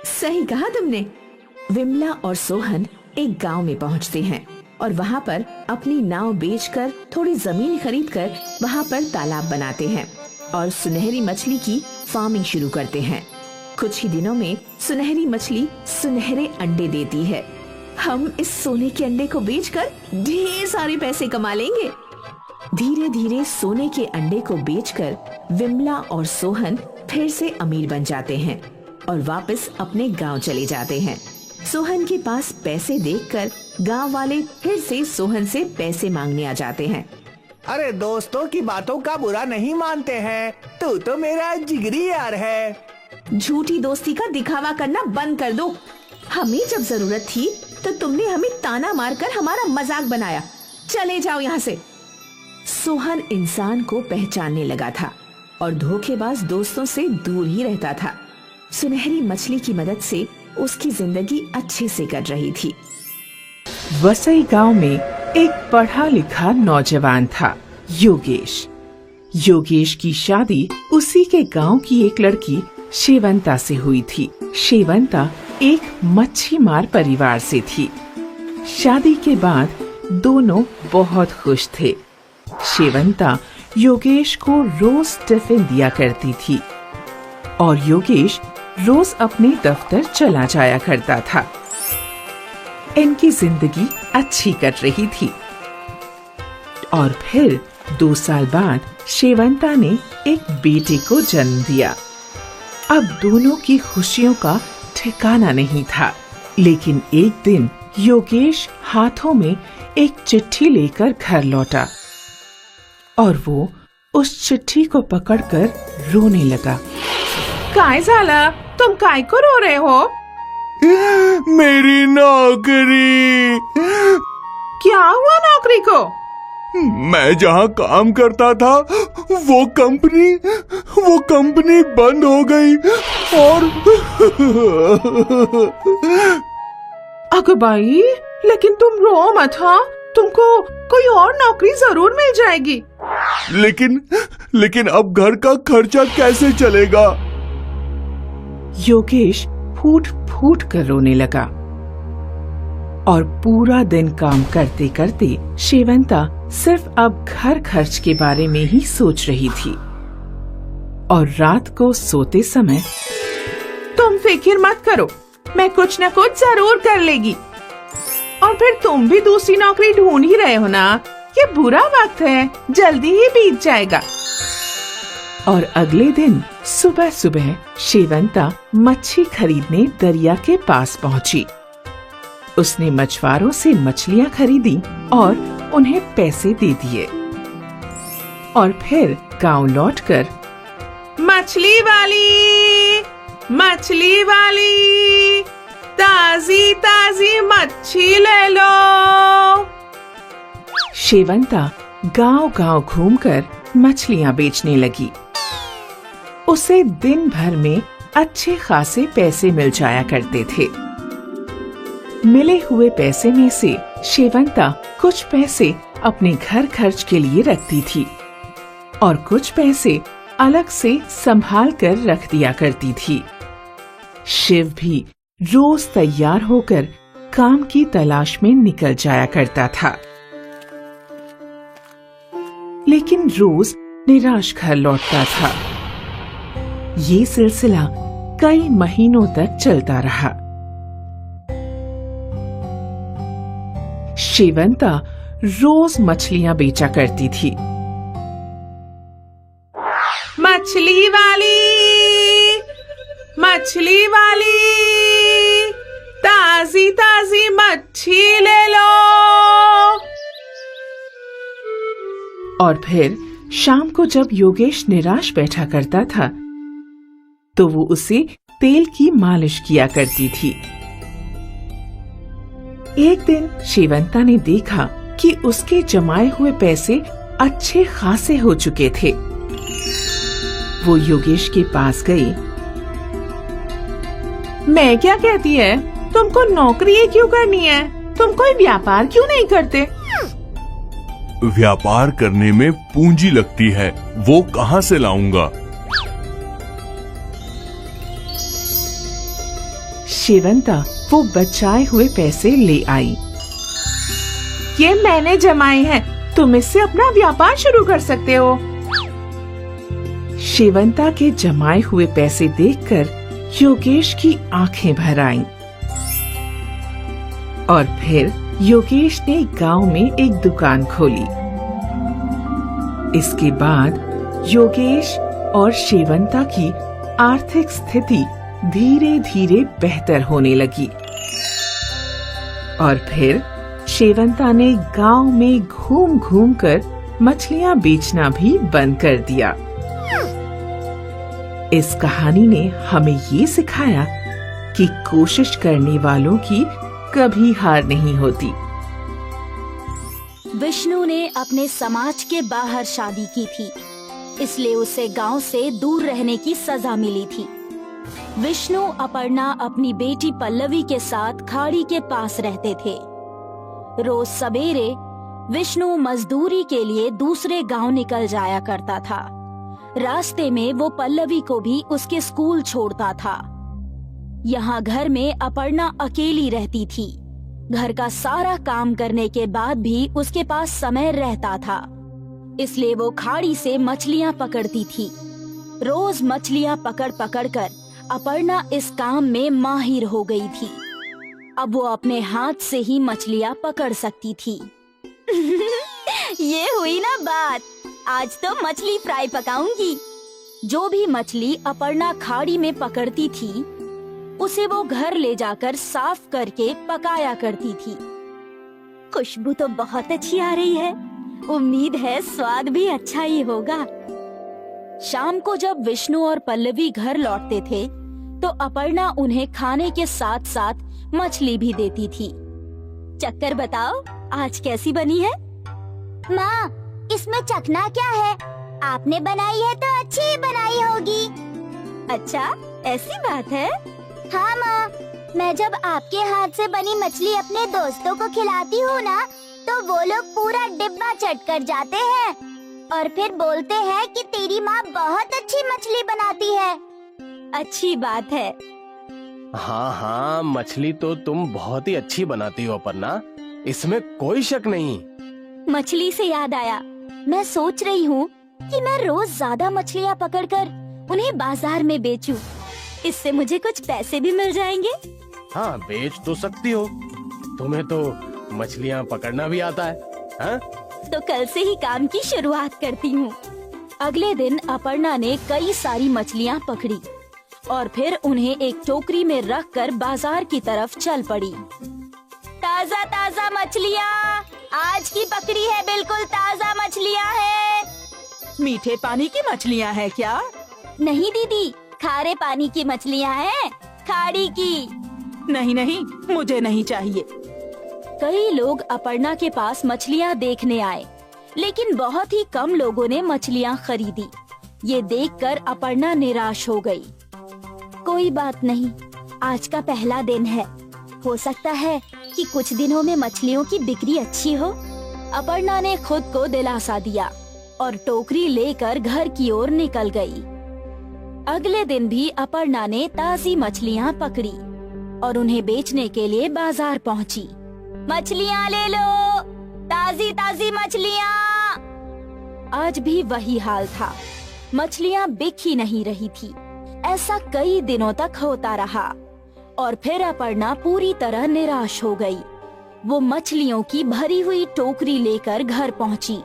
सही कहा तुमने। विमला और सोहन एक गांव में पहुंचते हैं और वहां पर अपनी नाव बेचकर थोड़ी जमीन खरीदकर वहां पर तालाब बनाते हैं और सुनहरी मछली की फार्मिंग शुरू करते हैं। कुछ ही दिनों में सुनहरी मछली सुनहरे अंडे देती है। हम इस सोने के अंडे को बेचकर ढेर सारे पैसे कमा लेंगे। धीरे धीरे सोने के अंडे को बेचकर विमला और सोहन फिर से अमीर बन जाते हैं और वापस अपने गांव चले जाते हैं। सोहन के पास पैसे देखकर गांव वाले फिर से सोहन से पैसे मांगने आ जाते हैं। अरे दोस्तों की बातों का बुरा नहीं मानते हैं, तू तो मेरा जिगरी यार है। झूठी दोस्ती का दिखावा करना बंद कर दो। हमें जब जरूरत थी तो तुमने हमें ताना मारकर हमारा मजाक बनाया। चले जाओ यहाँ से। सोहन इंसान को पहचानने लगा था और धोखेबाज दोस्तों से दूर ही रहता था। सुनहरी मछली की मदद से उसकी जिंदगी अच्छे से कट रही थी। वसई गांव में एक पढ़ा लिखा नौजवान था, योगेश। योगेश की शादी उसी के गांव की एक लड़की शेवंता से हुई थी। शेवंता एक मच्छी मार परिवार से थी। शादी के बाद दोनों बहुत खुश थे। शेवंता योगेश को रोज टिफिन दिया करती थी और योगेश रोज अपने दफ्तर चला जाया करता था। इनकी जिंदगी अच्छी कट रही थी और फिर 2 साल बाद शेवंता ने एक बेटे को जन्म दिया। अब दोनों की खुशियों का ठिकाना नहीं था, लेकिन एक दिन योगेश हाथों में एक चिट्ठी लेकर घर लौटा और वो उस चिट्ठी को पकड़कर रोने लगा। काय झाला? तुम काय को रो रहे हो? मेरी नौकरी। क्या हुआ नौकरी को? मैं जहाँ काम करता था वो कंपनी बंद हो गई और अगर भाई, लेकिन तुम रो मत। हाँ, तुमको कोई और नौकरी जरूर मिल जाएगी। लेकिन अब घर का खर्चा कैसे चलेगा? योगेश फूट फूट कर रोने लगा और पूरा दिन काम करते करते शेवंता सिर्फ अब घर खर्च के बारे में ही सोच रही थी। और रात को सोते समय, तुम फिक्र मत करो, मैं कुछ न कुछ जरूर कर लेगी। और फिर तुम भी दूसरी नौकरी ढूंढ ही रहे हो ना। ये बुरा वक्त है, जल्दी ही बीत जाएगा। और अगले दिन सुबह सुबह शेवंता मच्छी खरीदने दरिया के पास पहुंची। उसने मछुआरों से मछलियां खरीदी और उन्हें पैसे दे दिए और फिर गांव लौटकर मछली वाली ताजी ताजी मच्छी ले लो। शेवंता गांव-गांव घूमकर मछलियां बेचने लगी। उसे दिन भर में अच्छे खासे पैसे मिल जाया करते थे। मिले हुए पैसे में से शेवंता कुछ पैसे अपने घर खर्च के लिए रखती थी और कुछ पैसे अलग से संभाल कर रख दिया करती थी। शिव भी रोज तैयार होकर काम की तलाश में निकल जाया करता था, लेकिन रोज निराश घर लौटता था। ये सिलसिला कई महीनों तक चलता रहा। शेवंता रोज मछलियां बेचा करती थी। मछली वाली ताजी ताजी मच्छी ले लो। और फिर शाम को जब योगेश निराश बैठा करता था तो वो उसे तेल की मालिश किया करती थी। एक दिन शेवंता ने देखा कि उसके जमाए हुए पैसे अच्छे खासे हो चुके थे। वो योगेश के पास गई। मैं क्या कहती है, तुमको नौकरी ये क्यों करनी है? तुम कोई व्यापार क्यों नहीं करते? व्यापार करने में पूंजी लगती है, वो कहाँ से लाऊंगा? शेवंता वो बचाए हुए पैसे ले आई। ये मैंने जमाए हैं, तुम इससे अपना व्यापार शुरू कर सकते हो। शेवंता के जमाए हुए पैसे देखकर योगेश की आंखें भर आईं। और फिर योगेश ने गांव में एक दुकान खोली। इसके बाद योगेश और शेवंता की आर्थिक स्थिति धीरे धीरे बेहतर होने लगी। और फिर शेवंता ने गांव में घूम घूम कर मछलियां बेचना भी बंद कर दिया। इस कहानी ने हमें ये सिखाया कि कोशिश करने वालों की कभी हार नहीं होती। विष्णु ने अपने समाज के बाहर शादी की थी, इसलिए उसे गांव से दूर रहने की सजा मिली थी। विष्णु अपर्णा अपनी बेटी पल्लवी के साथ खाड़ी के पास रहते थे। रोज सवेरे विष्णु मजदूरी के लिए दूसरे गांव निकल जाया करता था। रास्ते में वो पल्लवी को भी उसके स्कूल छोड़ता था। यहाँ घर में अपर्णा अकेली रहती थी। घर का सारा काम करने के बाद भी उसके पास समय रहता था, इसलिए वो खाड़ी से मछलियाँ पकड़ती थी। रोज मछलियाँ पकड़ पकड़ कर अपर्णा इस काम में माहिर हो गई थी। अब वो अपने हाथ से ही मछलियाँ पकड़ सकती थी। ये हुई ना बात, आज तो मछली फ्राई पकाऊंगी। जो भी मछली अपर्णा खाड़ी में पकड़ती थी उसे वो घर ले जाकर साफ करके पकाया करती थी। खुशबू तो बहुत अच्छी आ रही है, उम्मीद है स्वाद भी अच्छा ही होगा। शाम को जब विष्णु और पल्लवी घर लौटते थे तो अपर्णा उन्हें खाने के साथ साथ मछली भी देती थी। चक्कर बताओ, आज कैसी बनी है? माँ, इसमें चखना क्या है? आपने बनाई है तो अच्छी ही बनाई होगी। अच्छा, ऐसी बात है? हाँ माँ, मैं जब आपके हाथ से बनी मछली अपने दोस्तों को खिलाती हूँ ना, तो वो लोग पूरा डिब्बा चट कर जाते हैं और फिर बोलते हैं कि तेरी माँ बहुत अच्छी मछली बनाती है। अच्छी बात है। हाँ हाँ, मछली तो तुम बहुत ही अच्छी बनाती हो अपर्णा, इसमें कोई शक नहीं। मछली से याद आया, मैं सोच रही हूँ कि मैं रोज ज्यादा मछलियाँ पकड़कर उन्हें बाजार में बेचूं। इससे मुझे कुछ पैसे भी मिल जाएंगे। हाँ, बेच तो सकती हो। तुम्हें तो मछलियाँ पकड़ना भी आता है, हाँ? तो कल से ही काम की शुरुआत करती हूँ। अगले दिन अपर्णा ने कई सारी मछलियाँ पकड़ी और फिर उन्हें एक टोकरी में रखकर बाजार की तरफ चल पड़ी। ताजा ताजा मछलियाँ, आज की पकड़ी है, बिल्कुल ताजा मछलियाँ हैं। मीठे पानी की मछलियाँ है क्या? नहीं दीदी, खारे पानी की मछलियाँ हैं, खाड़ी की। नहीं नहीं, मुझे नहीं चाहिए। कई लोग अपर्णा के पास मछलियाँ देखने आए, लेकिन बहुत ही कम लोगों ने मछलियाँ खरीदी। ये देखकर अपर्णा निराश हो गई। कोई बात नहीं, आज का पहला दिन है, हो सकता है कि कुछ दिनों में मछलियों की बिक्री अच्छी हो। अपर्णा ने खुद को दिलासा दिया और टोकरी लेकर घर की ओर निकल गई। अगले दिन भी अपर्णा ने ताजी मछलियाँ पकड़ी और उन्हें बेचने के लिए बाजार पहुँची। मछलियाँ ले लो, ताजी ताजी मछलियाँ। आज भी वही हाल था, मछलियाँ बिक ही नहीं रही थी। ऐसा कई दिनों तक होता रहा और फिर अपर्णा पूरी तरह निराश हो गई। वो मछलियों की भरी हुई टोकरी लेकर घर पहुँची।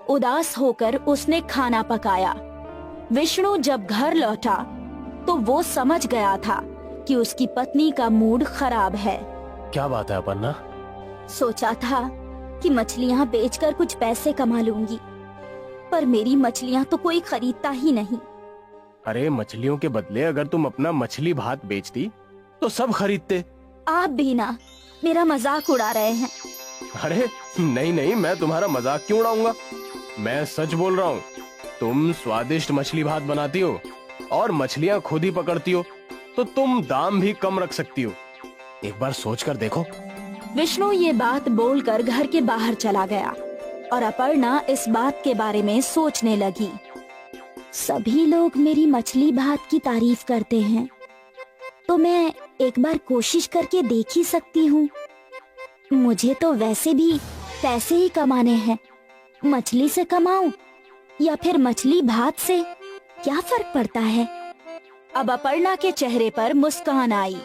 उदास होकर उसने खाना पकाया। विष्णु जब घर लौटा तो वो समझ गया था कि उसकी पत्नी का मूड खराब है। क्या बात है अपर्णा? सोचा था कि मछलियाँ बेचकर कुछ पैसे कमा लूंगी, पर मेरी मछलियाँ तो कोई खरीदता ही नहीं। अरे मछलियों के बदले अगर तुम अपना मछली भात बेचती तो सब खरीदते। आप भी ना मेरा मजाक उड़ा रहे हैं। अरे नहीं नहीं, मैं तुम्हारा मजाक क्यों उड़ाऊंगा? मैं सच बोल रहा हूँ। तुम स्वादिष्ट मछली भात बनाती हो और मछलियाँ खुद ही पकड़ती हो, तो तुम दाम भी कम रख सकती हो। एक बार सोच कर देखो। विष्णु ये बात बोलकर घर के बाहर चला गया और अपर्णा इस बात के बारे में सोचने लगी। सभी लोग मेरी मछली भात की तारीफ करते हैं, तो मैं एक बार कोशिश करके देख ही सकती हूँ। मुझे तो वैसे भी पैसे ही कमाने हैं, मछली से कमाऊं या फिर मछली भात से, क्या फर्क पड़ता है। अब अपर्णा के चेहरे पर मुस्कान आई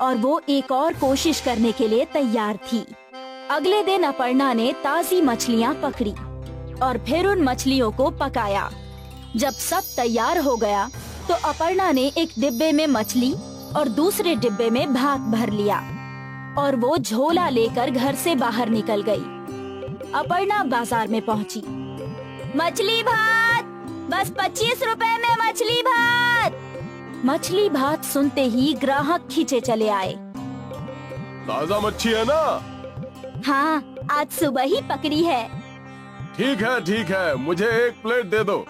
और वो एक और कोशिश करने के लिए तैयार थी। अगले दिन अपर्णा ने ताजी मछलियाँ पकड़ी और फिर उन मछलियों को पकाया। जब सब तैयार हो गया तो अपर्णा ने एक डिब्बे में मछली और दूसरे डिब्बे में भात भर लिया और वो झोला लेकर घर से बाहर निकल गई। अपर्णा बाजार में पहुंची। मछली भात, बस 25 रुपए में मछली भात। मछली भात सुनते ही ग्राहक खींचे चले आए। ताजा मच्छी है ना? हाँ, आज सुबह ही पकड़ी है। ठीक है, मुझे एक प्लेट दे दो।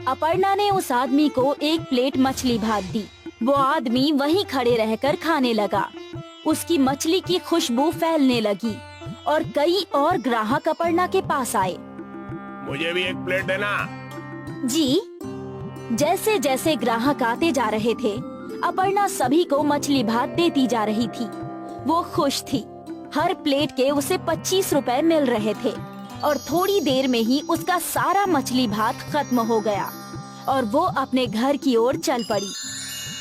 अपर्णा ने उस आदमी को एक प्लेट मछली भात दी। वो आदमी वहीं खड़े रहकर खाने लगा। उसकी मछली की खुशबू फैलने लगी और कई और ग्राहक अपर्णा के पास आए। मुझे भी एक प्लेट देना। जी। जैसे जैसे ग्राहक आते जा रहे थे, अपर्णा सभी को मछली भात देती जा रही थी। वो खुश थी। हर प्लेट के उसे 25 रुपए मिल रहे थे और थोड़ी देर में ही उसका सारा मछली भात खत्म हो गया और वो अपने घर की ओर चल पड़ी।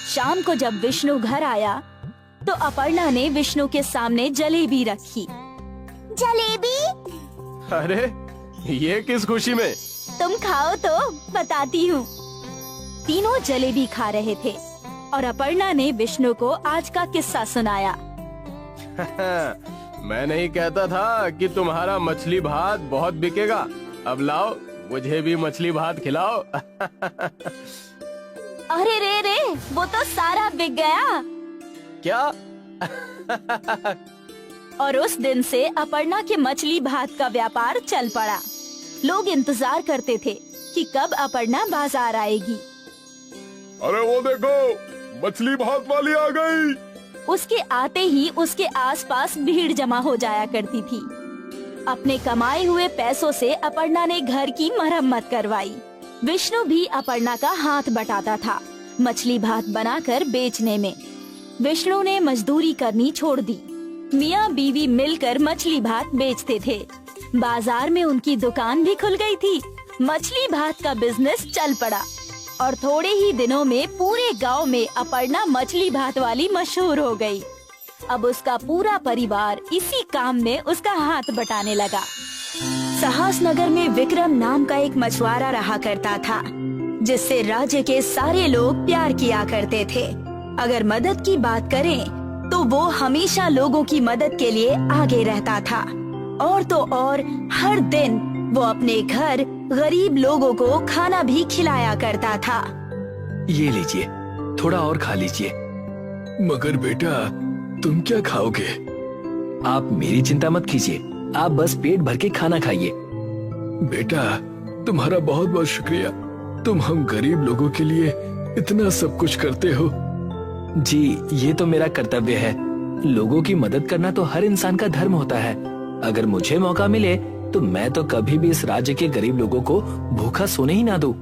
शाम को जब विष्णु घर आया तो अपर्णा ने विष्णु के सामने जलेबी रखी। जलेबी? अरे ये किस खुशी में? तुम खाओ तो बताती हूँ। तीनों जलेबी खा रहे थे और अपर्णा ने विष्णु को आज का किस्सा सुनाया। मैं नहीं कहता था कि तुम्हारा मछली भात बहुत बिकेगा। अब लाओ, मुझे भी मछली भात खिलाओ। अरे रे, वो तो सारा बिक गया। क्या? और उस दिन से अपर्णा के मछली भात का व्यापार चल पड़ा। लोग इंतजार करते थे कि कब अपर्णा बाजार आएगी। अरे वो देखो, मछली भात वाली आ गई। उसके आते ही उसके आसपास भीड़ जमा हो जाया करती थी। अपने कमाए हुए पैसों से अपर्णा ने घर की मरम्मत करवाई। विष्णु भी अपर्णा का हाथ बटाता था मछली भात बनाकर बेचने में। विष्णु ने मजदूरी करनी छोड़ दी। मियाँ बीवी मिलकर मछली भात बेचते थे। बाजार में उनकी दुकान भी खुल गई थी। मछली भात का बिजनेस चल पड़ा और थोड़े ही दिनों में पूरे गांव में अपर्णा मछली भात वाली मशहूर हो गई। अब उसका पूरा परिवार इसी काम में उसका हाथ बटाने लगा। साहस नगर में विक्रम नाम का एक मछुआरा रहा करता था, जिससे राज्य के सारे लोग प्यार किया करते थे। अगर मदद की बात करें तो वो हमेशा लोगों की मदद के लिए आगे रहता था। और तो और हर दिन वो अपने घर गरीब लोगों को खाना भी खिलाया करता था। ये लीजिए, थोड़ा और खा लीजिए। मगर बेटा, तुम क्या खाओगे? आप मेरी चिंता मत कीजिए, आप बस पेट भर के खाना खाइए। बेटा, तुम्हारा बहुत बहुत शुक्रिया। तुम हम गरीब लोगों के लिए इतना सब कुछ करते हो। जी, ये तो मेरा कर्तव्य है। लोगों की मदद करना तो हर इंसान का धर्म होता है। अगर मुझे मौका मिले तो मैं तो कभी भी इस राज्य के गरीब लोगों को भूखा सोने ही ना दूं।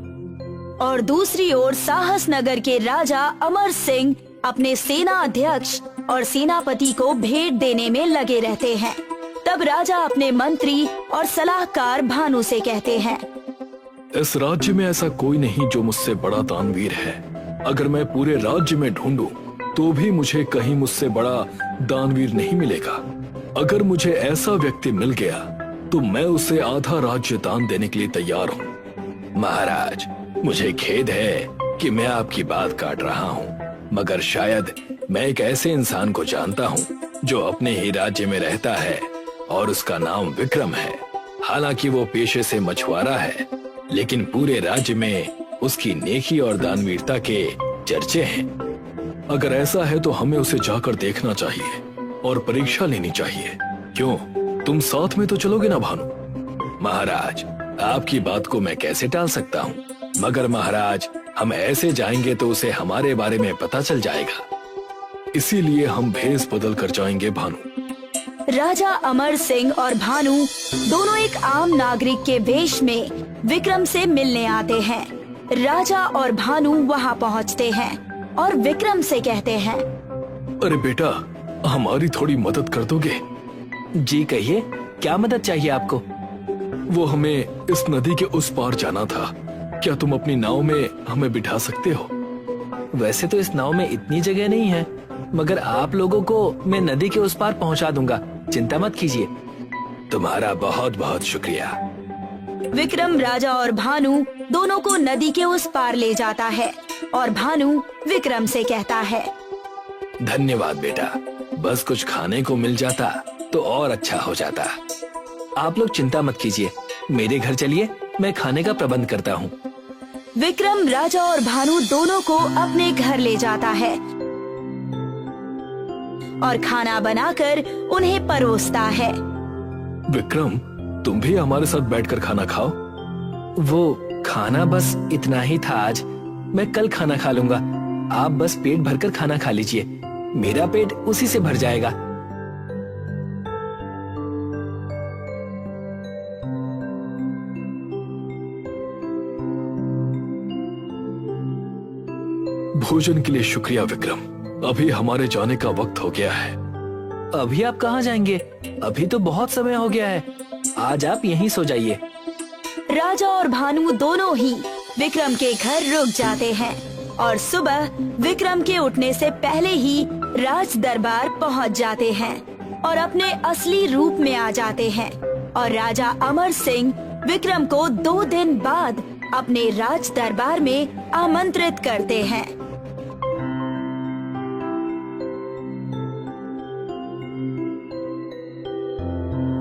और दूसरी ओर साहस नगर के राजा अमर सिंह अपने सेना अध्यक्ष और सेनापति को भेंट देने में लगे रहते हैं। तब राजा अपने मंत्री और सलाहकार भानु से कहते हैं, इस राज्य में ऐसा कोई नहीं जो मुझसे बड़ा दानवीर है। अगर मैं पूरे राज्य में ढूंढूं तो भी मुझे कहीं मुझसे बड़ा दानवीर नहीं मिलेगा। अगर मुझे ऐसा व्यक्ति मिल गया तो मैं उसे आधा राज्य दान देने के लिए तैयार हूँ। महाराज, मुझे खेद है कि मैं आपकी बात काट रहा हूँ, मगर शायद मैं एक ऐसे इंसान को जानता हूँ जो अपने ही राज्य में रहता है और उसका नाम विक्रम है। हालांकि वो पेशे से मछुआरा है, लेकिन पूरे राज्य में उसकी नेकी और दानवीरता के चर्चे हैं। अगर ऐसा है तो हमें उसे जाकर देखना चाहिए और परीक्षा लेनी चाहिए। क्यों, तुम साथ में तो चलोगे ना भानु? महाराज, आपकी बात को मैं कैसे टाल सकता हूँ? मगर महाराज, हम ऐसे जाएंगे तो उसे हमारे बारे में पता चल जाएगा। इसीलिए हम भेष बदल कर जाएंगे भानु। राजा अमर सिंह और भानु दोनों एक आम नागरिक के वेश में विक्रम से मिलने आते हैं। राजा और भानु वहां पहुंचते हैं और विक्रम से कहते हैं, अरे बेटा, हमारी थोड़ी मदद कर दोगे? जी कहिए, क्या मदद चाहिए आपको? वो हमें इस नदी के उस पार जाना था। क्या तुम अपनी नाव में हमें बिठा सकते हो? वैसे तो इस नाव में इतनी जगह नहीं है, मगर आप लोगों को मैं नदी के उस पार पहुंचा दूंगा, चिंता मत कीजिए। तुम्हारा बहुत बहुत शुक्रिया। विक्रम राजा और भानु दोनों को नदी के उस पार ले जाता है और भानु विक्रम से कहता है, धन्यवाद बेटा, बस कुछ खाने को मिल जाता तो और अच्छा हो जाता। आप लोग चिंता मत कीजिए, मेरे घर चलिए, मैं खाने का प्रबंध करता हूँ। विक्रम राजा और भानु दोनों को अपने घर ले जाता है और खाना बनाकर उन्हें परोसता है। विक्रम, तुम भी हमारे साथ बैठकर खाना खाओ। वो खाना बस इतना ही था आज, मैं कल खाना खा लूंगा। आप बस पेट भरकर खाना खा लीजिए, मेरा पेट उसी से भर जाएगा। भोजन के लिए शुक्रिया विक्रम। अभी हमारे जाने का वक्त हो गया है। अभी आप कहाँ जाएंगे? अभी तो बहुत समय हो गया है, आज आप यहीं सो जाइए। राजा और भानु दोनों ही विक्रम के घर रुक जाते हैं और सुबह विक्रम के उठने से पहले ही राज दरबार पहुंच जाते हैं और अपने असली रूप में आ जाते हैं। और राजा अमर सिंह विक्रम को 2 दिन बाद अपने राज दरबार में आमंत्रित करते हैं।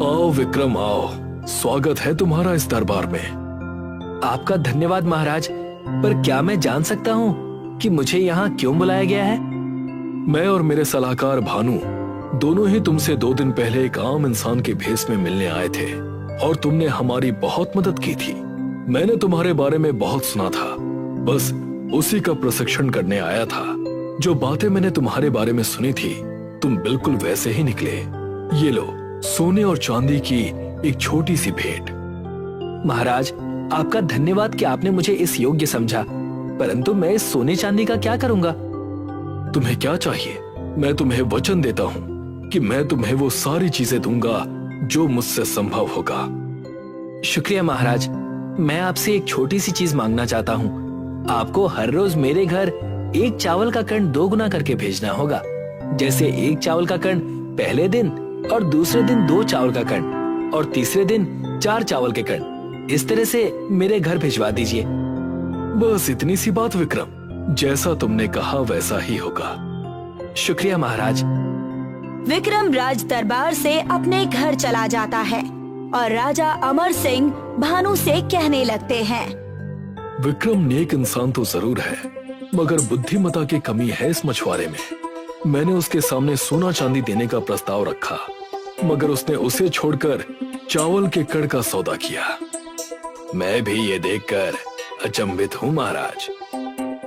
आओ विक्रम, आओ, स्वागत है तुम्हारा इस दरबार में। आपका धन्यवाद महाराज, पर क्या मैं जान सकता हूँ कि मुझे यहाँ क्यों बुलाया गया है? मैं और मेरे सलाहकार भानु दोनों ही तुमसे 2 दिन पहले एक आम इंसान के भेष में मिलने आए थे और तुमने हमारी बहुत मदद की थी। मैंने तुम्हारे बारे में बहुत सुना था, बस उसी का प्रशिक्षण करने आया था। जो बातें मैंने तुम्हारे बारे में सुनी थी, तुम बिल्कुल वैसे ही निकले। ये लो, सोने और चांदी की एक छोटी सी भेंट। महाराज, आपका धन्यवाद कि आपने मुझे इस योग्य समझा, परंतु मैं इस सोने चांदी का क्या करूंगा? तुम्हें क्या चाहिए? मैं तुम्हें वचन देता हूँ कि मैं तुम्हें वो सारी चीजें दूंगा जो मुझसे संभव होगा। शुक्रिया महाराज, मैं आपसे एक छोटी सी चीज मांगना चाहता हूँ। आपको हर रोज मेरे घर एक चावल का कण 2 गुना करके भेजना होगा। जैसे एक चावल का कण पहले दिन और दूसरे दिन 2 चावल का कण और तीसरे दिन 4 चावल के कण। इस तरह से मेरे घर भिजवा दीजिए। बस इतनी सी बात विक्रम, जैसा तुमने कहा वैसा ही होगा। शुक्रिया महाराज। विक्रम राज दरबार से अपने घर चला जाता है और राजा अमर सिंह भानु से कहने लगते हैं, विक्रम नेक इंसान तो जरूर है, मगर बुद्धिमता की कमी है इस मछुआरे में। मैंने उसके सामने सोना चांदी देने का प्रस्ताव रखा, मगर उसने उसे छोड़कर चावल के कण का सौदा किया। मैं भी ये देखकर अचंभित हूँ महाराज।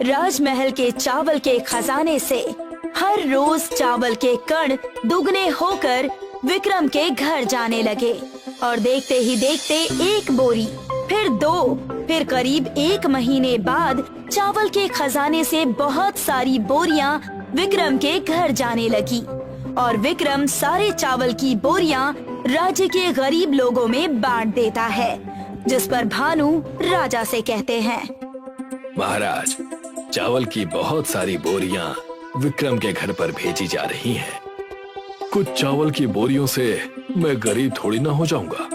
राजमहल के चावल के खजाने से हर रोज चावल के कण दुगने होकर विक्रम के घर जाने लगे और देखते ही देखते 1 बोरी, फिर 2, फिर करीब 1 महीने बाद चावल के खजाने से बहुत सारी बोरियां विक्रम के घर जाने लगी और विक्रम सारे चावल की बोरियां राज्य के गरीब लोगों में बांट देता है, जिस पर भानु राजा से कहते हैं, महाराज, चावल की बहुत सारी बोरियां विक्रम के घर पर भेजी जा रही हैं। कुछ चावल की बोरियों से मैं गरीब थोड़ी ना हो जाऊंगा।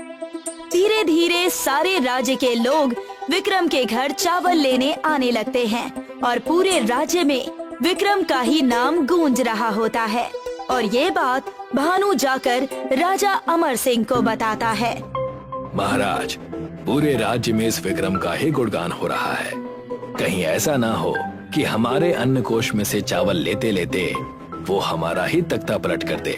धीरे धीरे सारे राज्य के लोग विक्रम के घर चावल लेने आने लगते हैं और पूरे राज्य में विक्रम का ही नाम गूंज रहा होता है। और ये बात भानु जाकर राजा अमर सिंह को बताता है। महाराज, पूरे राज्य में इस विक्रम का ही गुणगान हो रहा है। कहीं ऐसा ना हो कि हमारे अन्न कोष में से चावल लेते लेते वो हमारा ही तख्ता पलट कर दे।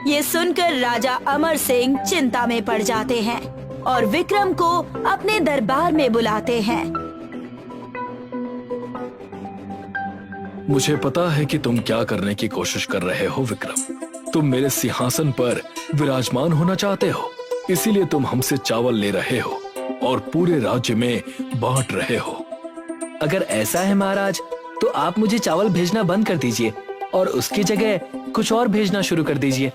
ये सुनकर राजा अमर सिंह चिंता में पड़ जाते हैं और विक्रम को अपने दरबार में बुलाते हैं। मुझे पता है कि तुम क्या करने की कोशिश कर रहे हो विक्रम। तुम मेरे सिंहासन पर विराजमान होना चाहते हो, इसीलिए तुम हमसे चावल ले रहे हो और पूरे राज्य में बांट रहे हो। अगर ऐसा है महाराज, तो आप मुझे चावल भेजना बंद कर दीजिए और उसकी जगह कुछ और भेजना शुरू कर दीजिए।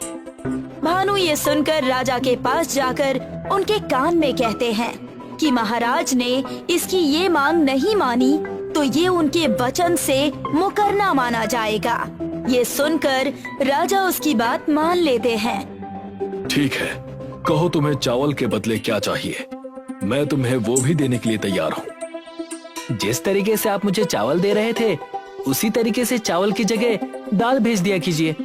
भानु ये सुनकर राजा के पास जाकर उनके कान में कहते हैं कि महाराज ने इसकी ये मांग नहीं मानी तो ये उनके वचन से मुकरना माना जाएगा। ये सुनकर राजा उसकी बात मान लेते हैं। ठीक है, कहो तुम्हें चावल के बदले क्या चाहिए, मैं तुम्हें वो भी देने के लिए तैयार हूँ। जिस तरीके से आप मुझे चावल दे रहे थे, उसी तरीके से चावल की जगह दाल भेज दिया कीजिए।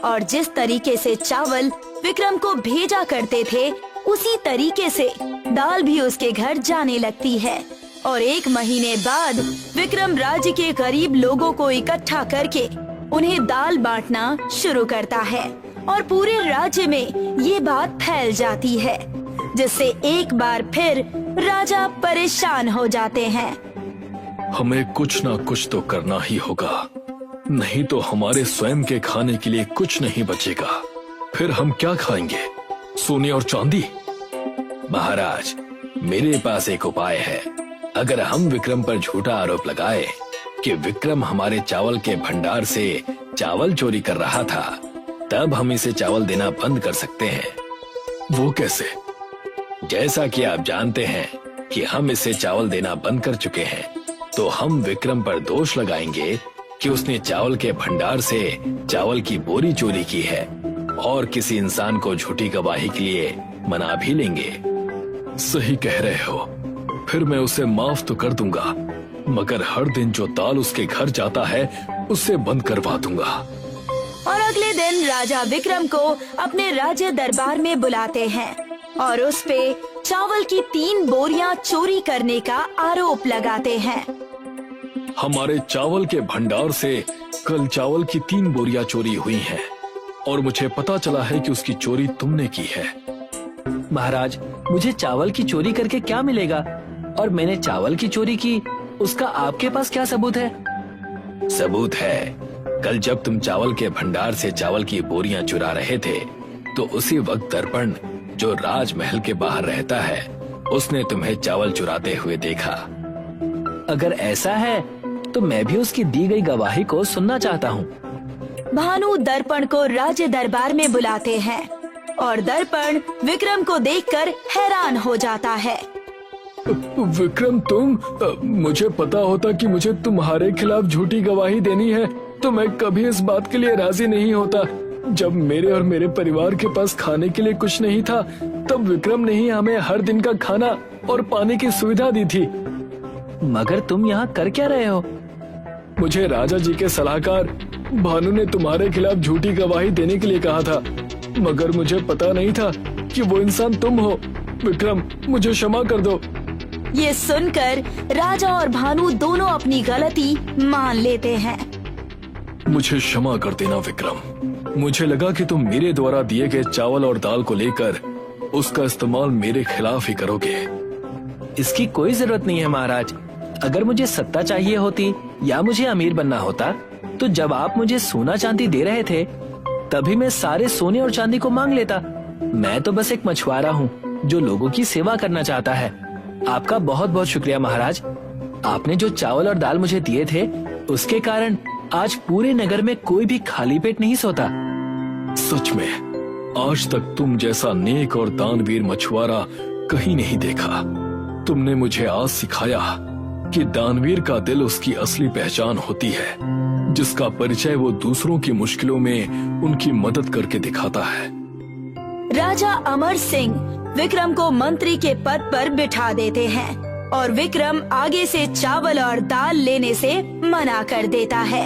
और जिस तरीके से चावल विक्रम को भेजा करते थे, उसी तरीके से दाल भी उसके घर जाने लगती है। और 1 महीने बाद विक्रम राज्य के गरीब लोगों को इकट्ठा करके उन्हें दाल बांटना शुरू करता है और पूरे राज्य में ये बात फैल जाती है, जिससे एक बार फिर राजा परेशान हो जाते हैं। हमें कुछ ना कुछ तो करना ही होगा, नहीं तो हमारे स्वयं के खाने के लिए कुछ नहीं बचेगा। फिर हम क्या खाएंगे, सोने और चांदी? महाराज, मेरे पास एक उपाय है। अगर हम विक्रम पर झूठा आरोप लगाए कि विक्रम हमारे चावल के भंडार से चावल चोरी कर रहा था, तब हम इसे चावल देना बंद कर सकते हैं। वो कैसे? जैसा कि आप जानते हैं कि हम इसे चावल देना बंद कर चुके हैं, तो हम विक्रम पर दोष लगाएंगे कि उसने चावल के भंडार से चावल की बोरी चोरी की है और किसी इंसान को झूठी गवाही के लिए मना भी लेंगे। सही कह रहे हो, फिर मैं उसे माफ तो कर दूंगा, मगर हर दिन जो दाल उसके घर जाता है उसे बंद करवा दूंगा। और अगले दिन राजा विक्रम को अपने राज्य दरबार में बुलाते हैं और उस पे चावल की 3 बोरियां चोरी करने का आरोप लगाते हैं। हमारे चावल के भंडार से कल चावल की 3 बोरियां चोरी हुई हैं और मुझे पता चला है कि उसकी चोरी तुमने की है। महाराज, मुझे चावल की चोरी करके क्या मिलेगा? और मैंने चावल की चोरी की, उसका आपके पास क्या सबूत है? सबूत है, कल जब तुम चावल के भंडार से चावल की बोरियां चुरा रहे थे, तो उसी वक्त दर्पण जो राजमहल के बाहर रहता है, उसने तुम्हें चावल चुराते हुए देखा। अगर ऐसा है तो मैं भी उसकी दी गई गवाही को सुनना चाहता हूँ। भानु दर्पण को राज्य दरबार में बुलाते हैं और दर्पण विक्रम को देखकर हैरान हो जाता है। विक्रम, तुम? मुझे पता होता कि मुझे तुम्हारे खिलाफ झूठी गवाही देनी है तो मैं कभी इस बात के लिए राजी नहीं होता। जब मेरे और मेरे परिवार के पास खाने के लिए कुछ नहीं था, तब विक्रम ने ही हमें हर दिन का खाना और पानी की सुविधा दी थी। मगर तुम यहाँ कर क्या रहे हो? मुझे राजा जी के सलाहकार भानु ने तुम्हारे खिलाफ झूठी गवाही देने के लिए कहा था, मगर मुझे पता नहीं था कि वो इंसान तुम हो। विक्रम, मुझे क्षमा कर दो। ये सुनकर राजा और भानु दोनों अपनी गलती मान लेते हैं। मुझे क्षमा कर देना विक्रम। मुझे लगा कि तुम मेरे द्वारा दिए गए चावल और दाल को लेकर उसका इस्तेमाल मेरे खिलाफ ही करोगे। इसकी कोई जरूरत नहीं है महाराज। अगर मुझे सत्ता चाहिए होती या मुझे अमीर बनना होता, तो जब आप मुझे सोना चांदी दे रहे थे, तभी मैं सारे सोने और चांदी को मांग लेता। मैं तो बस एक मछुआरा हूँ जो लोगों की सेवा करना चाहता है। आपका बहुत बहुत शुक्रिया महाराज। आपने जो चावल और दाल मुझे दिए थे, उसके कारण आज पूरे नगर में कोई भी खाली पेट नहीं सोता। सच में आज तक तुम जैसा नेक और दानवीर मछुआरा कहीं नहीं देखा। तुमने मुझे आज सिखाया कि दानवीर का दिल उसकी असली पहचान होती है, जिसका परिचय वो दूसरों की मुश्किलों में उनकी मदद करके दिखाता है। राजा अमर सिंह विक्रम को मंत्री के पद पर बिठा देते हैं और विक्रम आगे से चावल और दाल लेने से मना कर देता है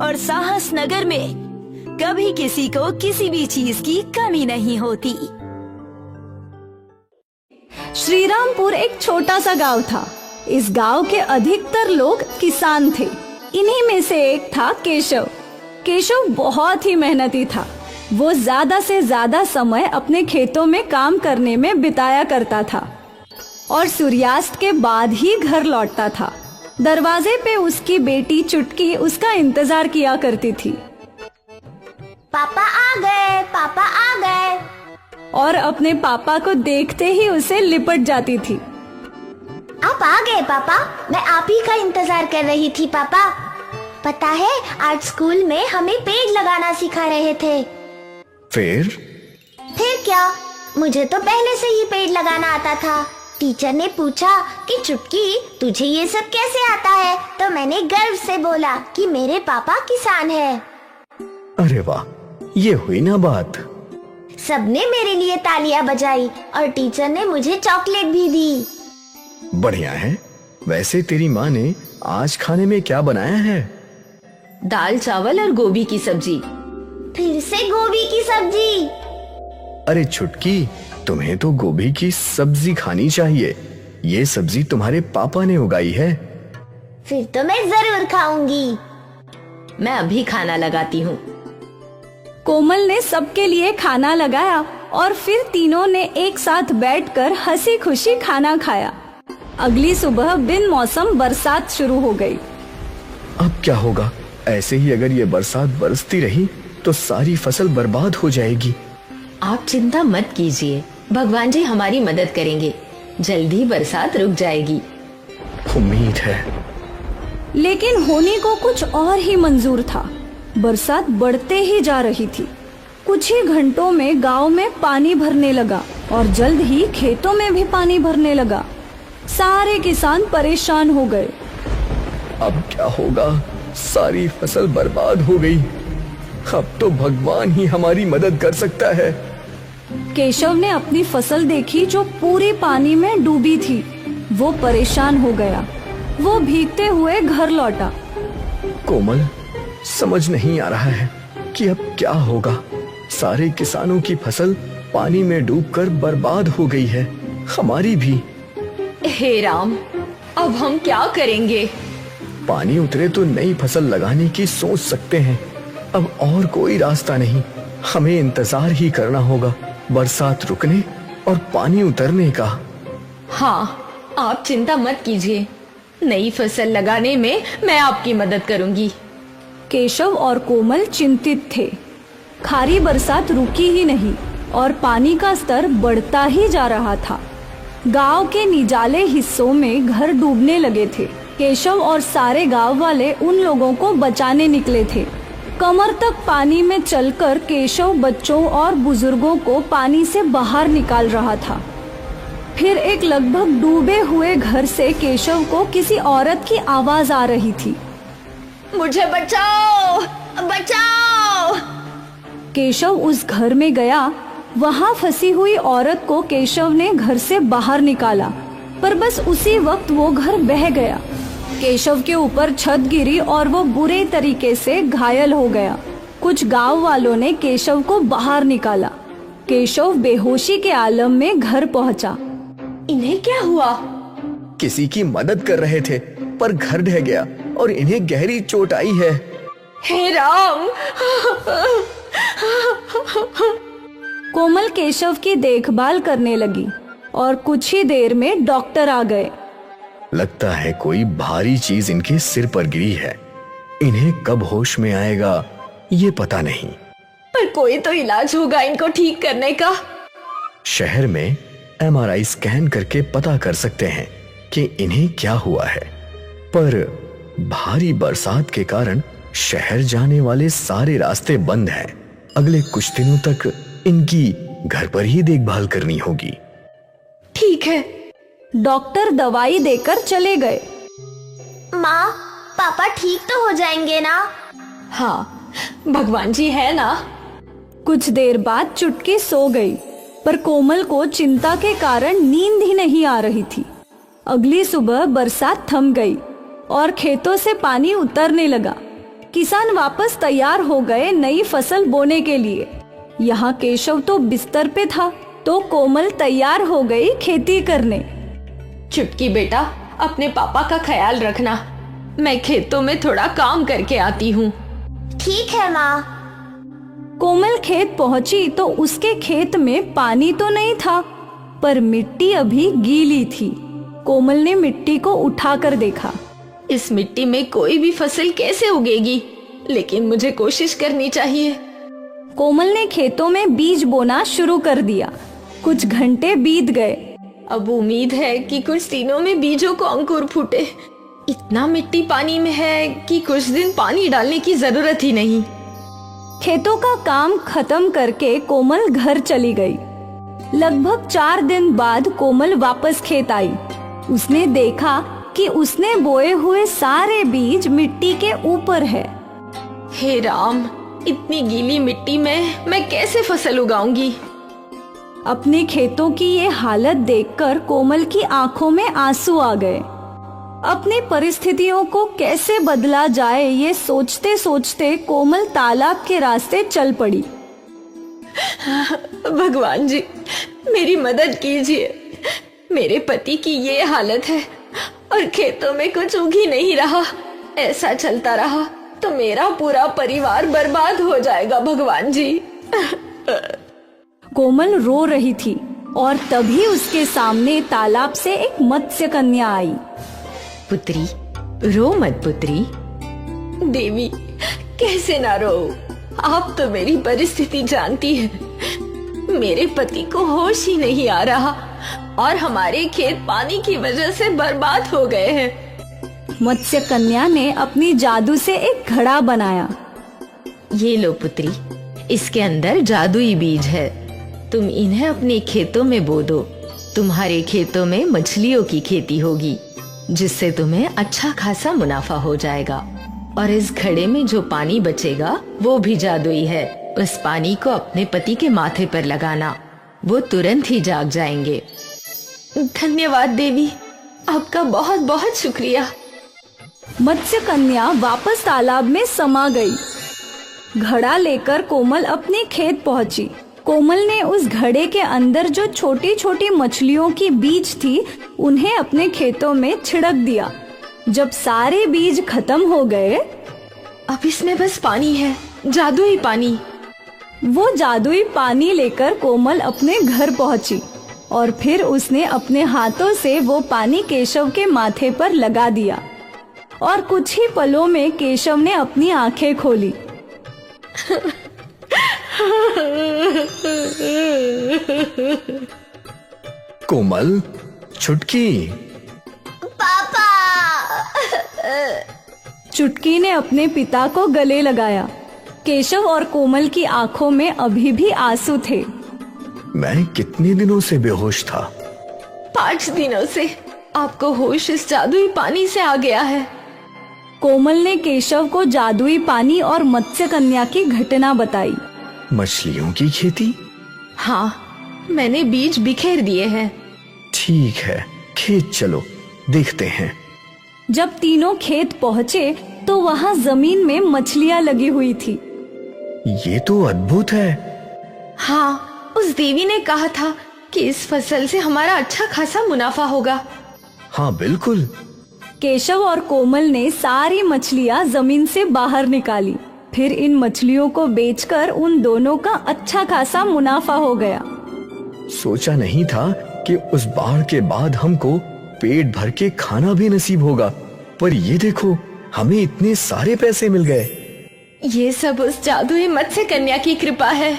और साहस नगर में कभी किसी को किसी भी चीज की कमी नहीं होती। श्रीरामपुर एक छोटा सा गांव था। इस गांव के अधिकतर लोग किसान थे। इन्हीं में से एक था केशव। केशव बहुत ही मेहनती था। वो ज्यादा से ज्यादा समय अपने खेतों में काम करने में बिताया करता था और सूर्यास्त के बाद ही घर लौटता था। दरवाजे पे उसकी बेटी चुटकी उसका इंतजार किया करती थी। पापा आ गए, पापा आ गए। और अपने पापा को देखते ही उसे लिपट जाती थी। आप आ गए पापा, मैं आप ही का इंतजार कर रही थी पापा। पता है, आज स्कूल में हमें पेड़ लगाना सिखा रहे थे। फिर क्या, मुझे तो पहले से ही पेड़ लगाना आता था। टीचर ने पूछा कि चुटकी तुझे ये सब कैसे आता है, तो मैंने गर्व से बोला कि मेरे पापा किसान है। अरे वाह, ये हुई ना बात। सबने मेरे लिए तालियां बजाई और टीचर ने मुझे चॉकलेट भी दी। बढ़िया है। वैसे तेरी माँ ने आज खाने में क्या बनाया है? दाल चावल और गोभी की सब्जी। फिर से गोभी की सब्जी? अरे छुटकी, तुम्हें तो गोभी की सब्जी खानी चाहिए। ये सब्जी तुम्हारे पापा ने उगाई है। फिर तो मैं जरूर खाऊंगी। मैं अभी खाना लगाती हूँ। कोमल ने सबके लिए खाना लगाया और फिर तीनों ने एक साथ बैठकर हंसी खुशी खाना खाया। अगली सुबह बिन मौसम बरसात शुरू हो गई। अब क्या होगा? ऐसे ही अगर ये बरसात बरसती रही तो सारी फसल बर्बाद हो जाएगी। आप चिंता मत कीजिए, भगवान जी हमारी मदद करेंगे। जल्दी बरसात रुक जाएगी। उम्मीद है। लेकिन होने को कुछ और ही मंजूर था। बरसात बढ़ते ही जा रही थी। कुछ ही घंटों में गांव में पानी भरने लगा और जल्द ही खेतों में भी पानी भरने लगा। सारे किसान परेशान हो गए। अब क्या होगा? सारी फसल बर्बाद हो गई। अब तो भगवान ही हमारी मदद कर सकता है। केशव ने अपनी फसल देखी जो पूरी पानी में डूबी थी। वो परेशान हो गया। वो भीगते हुए घर लौटा। कोमल, समझ नहीं आ रहा है कि अब क्या होगा। सारे किसानों की फसल पानी में डूबकर बर्बाद हो गई है, हमारी भी। हे राम, अब हम क्या करेंगे? पानी उतरे तो नई फसल लगाने की सोच सकते हैं। अब और कोई रास्ता नहीं। हमें इंतजार ही करना होगा बरसात रुकने और पानी उतरने का। हाँ, आप चिंता मत कीजिए। नई फसल लगाने में मैं आपकी मदद करूंगी। केशव और कोमल चिंतित थे। खारी बरसात रुकी ही नहीं और पानी का स्तर बढ़ता ही जा रहा था। गांव के निजाले हिस्सों में घर डूबने लगे थे। केशव और सारे गांव वाले उन लोगों को बचाने निकले थे। कमर तक पानी में चलकर केशव बच्चों और बुजुर्गों को पानी से बाहर निकाल रहा था। फिर एक लगभग डूबे हुए घर से केशव को किसी औरत की आवाज आ रही थी। मुझे बचाओ, बचाओ। केशव उस घर में गया। वहाँ फंसी हुई औरत को केशव ने घर से बाहर निकाला, पर बस उसी वक्त वो घर बह गया। केशव के ऊपर छत गिरी और वो बुरे तरीके से घायल हो गया। कुछ गांव वालों ने केशव को बाहर निकाला। केशव बेहोशी के आलम में घर पहुंचा। इन्हें क्या हुआ? किसी की मदद कर रहे थे पर घर ढह गया और इन्हें गहरी चोट आई है। हे राम! कोमल केशव की देखभाल करने लगी और कुछ ही देर में डॉक्टर आ गए। लगता है कोई भारी चीज इनके सिर पर गिरी है। इन्हें कब होश में आएगा ये पता नहीं। पर कोई तो इलाज होगा इनको ठीक करने का। शहर में MRI स्कैन करके पता कर सकते हैं कि इन्हें क्या हुआ है, पर भारी बरसात के कारण शहर जाने वाले सारे रास्ते बंद हैं। अगले कुछ दिनों तक इनकी घर पर ही देखभाल करनी होगी। ठीक है। डॉक्टर दवाई देकर चले गए। माँ, पापा ठीक तो हो जाएंगे ना? हाँ, भगवान जी है ना। कुछ देर बाद चुटकी सो गई, पर कोमल को चिंता के कारण नींद ही नहीं आ रही थी। अगली सुबह बरसात थम गई और खेतों से पानी उतरने लगा। किसान वापस तैयार हो गए नई फसल बोने के लिए। यहाँ केशव तो बिस्तर पे था, तो कोमल तैयार हो गई खेती करने। चुटकी बेटा, अपने पापा का ख्याल रखना। मैं खेतों में थोड़ा काम करके आती हूँ। ठीक है माँ। कोमल खेत पहुंची तो उसके खेत में पानी तो नहीं था, पर मिट्टी अभी गीली थी। कोमल ने मिट्टी को उठाकर देखा। इस मिट्टी में कोई भी फसल कैसे उगेगी? लेकिन मुझे कोशिश करनी चाहिए। कोमल ने खेतों में बीज बोना शुरू कर दिया। कुछ घंटे बीत गए। अब उम्मीद है कि कुछ दिनों में बीजों को अंकुर फूटे। इतना मिट्टी पानी में है कि कुछ दिन पानी डालने की जरूरत ही नहीं। खेतों का काम खत्म करके कोमल घर चली गई। लगभग 4 दिन बाद कोमल वापस खेत आई। उसने देखा कि उसने बोए हुए सारे बीज मिट्टी के ऊपर है। हे राम, इतनी गीली मिट्टी में मैं कैसे फसल उगाऊंगी? अपने खेतों की ये हालत देखकर कोमल की आंखों में आंसू आ गए। अपनी परिस्थितियों को कैसे बदला जाए ये सोचते सोचते कोमल तालाब के रास्ते चल पड़ी। भगवान जी, मेरी मदद कीजिए। मेरे पति की ये हालत है और खेतों में कुछ उग ही नहीं रहा। ऐसा चलता रहा तो मेरा पूरा परिवार बर्बाद हो जाएगा भगवान जी। कोमल रो रही थी और तभी उसके सामने तालाब से एक मत्स्य कन्या आई। पुत्री, रो मत पुत्री। देवी, कैसे ना रो? आप तो मेरी परिस्थिति जानती है। मेरे पति को होश ही नहीं आ रहा और हमारे खेत पानी की वजह से बर्बाद हो गए हैं। मत्स्य कन्या ने अपनी जादू से एक घड़ा बनाया। ये लो पुत्री, इसके अंदर जादुई बीज है। तुम इन्हें अपने खेतों में बो दो। तुम्हारे खेतों में मछलियों की खेती होगी, जिससे तुम्हें अच्छा खासा मुनाफा हो जाएगा। और इस घड़े में जो पानी बचेगा वो भी जादुई है। उस पानी को अपने पति के माथे पर लगाना, वो तुरंत ही जाग जाएंगे। धन्यवाद देवी, आपका बहुत बहुत शुक्रिया। मत्स्य कन्या वापस तालाब में समा गई। घड़ा लेकर कोमल अपने खेत पहुंची। कोमल ने उस घड़े के अंदर जो छोटी छोटी मछलियों की बीज थी उन्हें अपने खेतों में छिड़क दिया। जब सारे बीज खत्म हो गए, अब इसमें बस पानी है, जादुई पानी। वो जादुई पानी लेकर कोमल अपने घर पहुंची और फिर उसने अपने हाथों से वो पानी केशव के माथे पर लगा दिया और कुछ ही पलों में केशव ने अपनी आंखें खोली। कोमल, छुटकी। पापा। चुटकी ने अपने पिता को गले लगाया। केशव और कोमल की आंखों में अभी भी आंसू थे। मैं कितने दिनों से बेहोश था? 5 दिनों से। आपको होश इस जादुई पानी से आ गया है। कोमल ने केशव को जादुई पानी और मत्स्य कन्या की घटना बताई। मछलियों की खेती? हाँ, मैंने बीज बिखेर दिए हैं। ठीक है, खेत चलो, देखते हैं। जब तीनों खेत पहुँचे तो वहाँ जमीन में मछलियाँ लगी हुई थी। ये तो अद्भुत है। हाँ, उस देवी ने कहा था कि इस फसल से हमारा अच्छा खासा मुनाफा होगा। हाँ बिल्कुल। केशव और कोमल ने सारी मछलियाँ जमीन से बाहर निकाली। फिर इन मछलियों को बेचकर उन दोनों का अच्छा खासा मुनाफा हो गया। सोचा नहीं था कि उस बाढ़ के बाद हमको पेट भर के खाना भी नसीब होगा, पर ये देखो, हमें इतने सारे पैसे मिल गए। ये सब उस जादुई मत्स्य कन्या की कृपा है।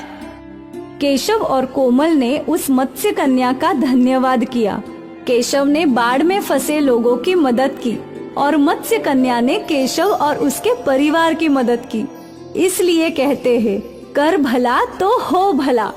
केशव और कोमल ने उस मत्स्य कन्या का धन्यवाद किया। केशव ने बाढ़ में फंसे लोगों की मदद की और मत्स्य कन्या ने केशव और उसके परिवार की मदद की। इसलिए कहते हैं, कर भला तो हो भला।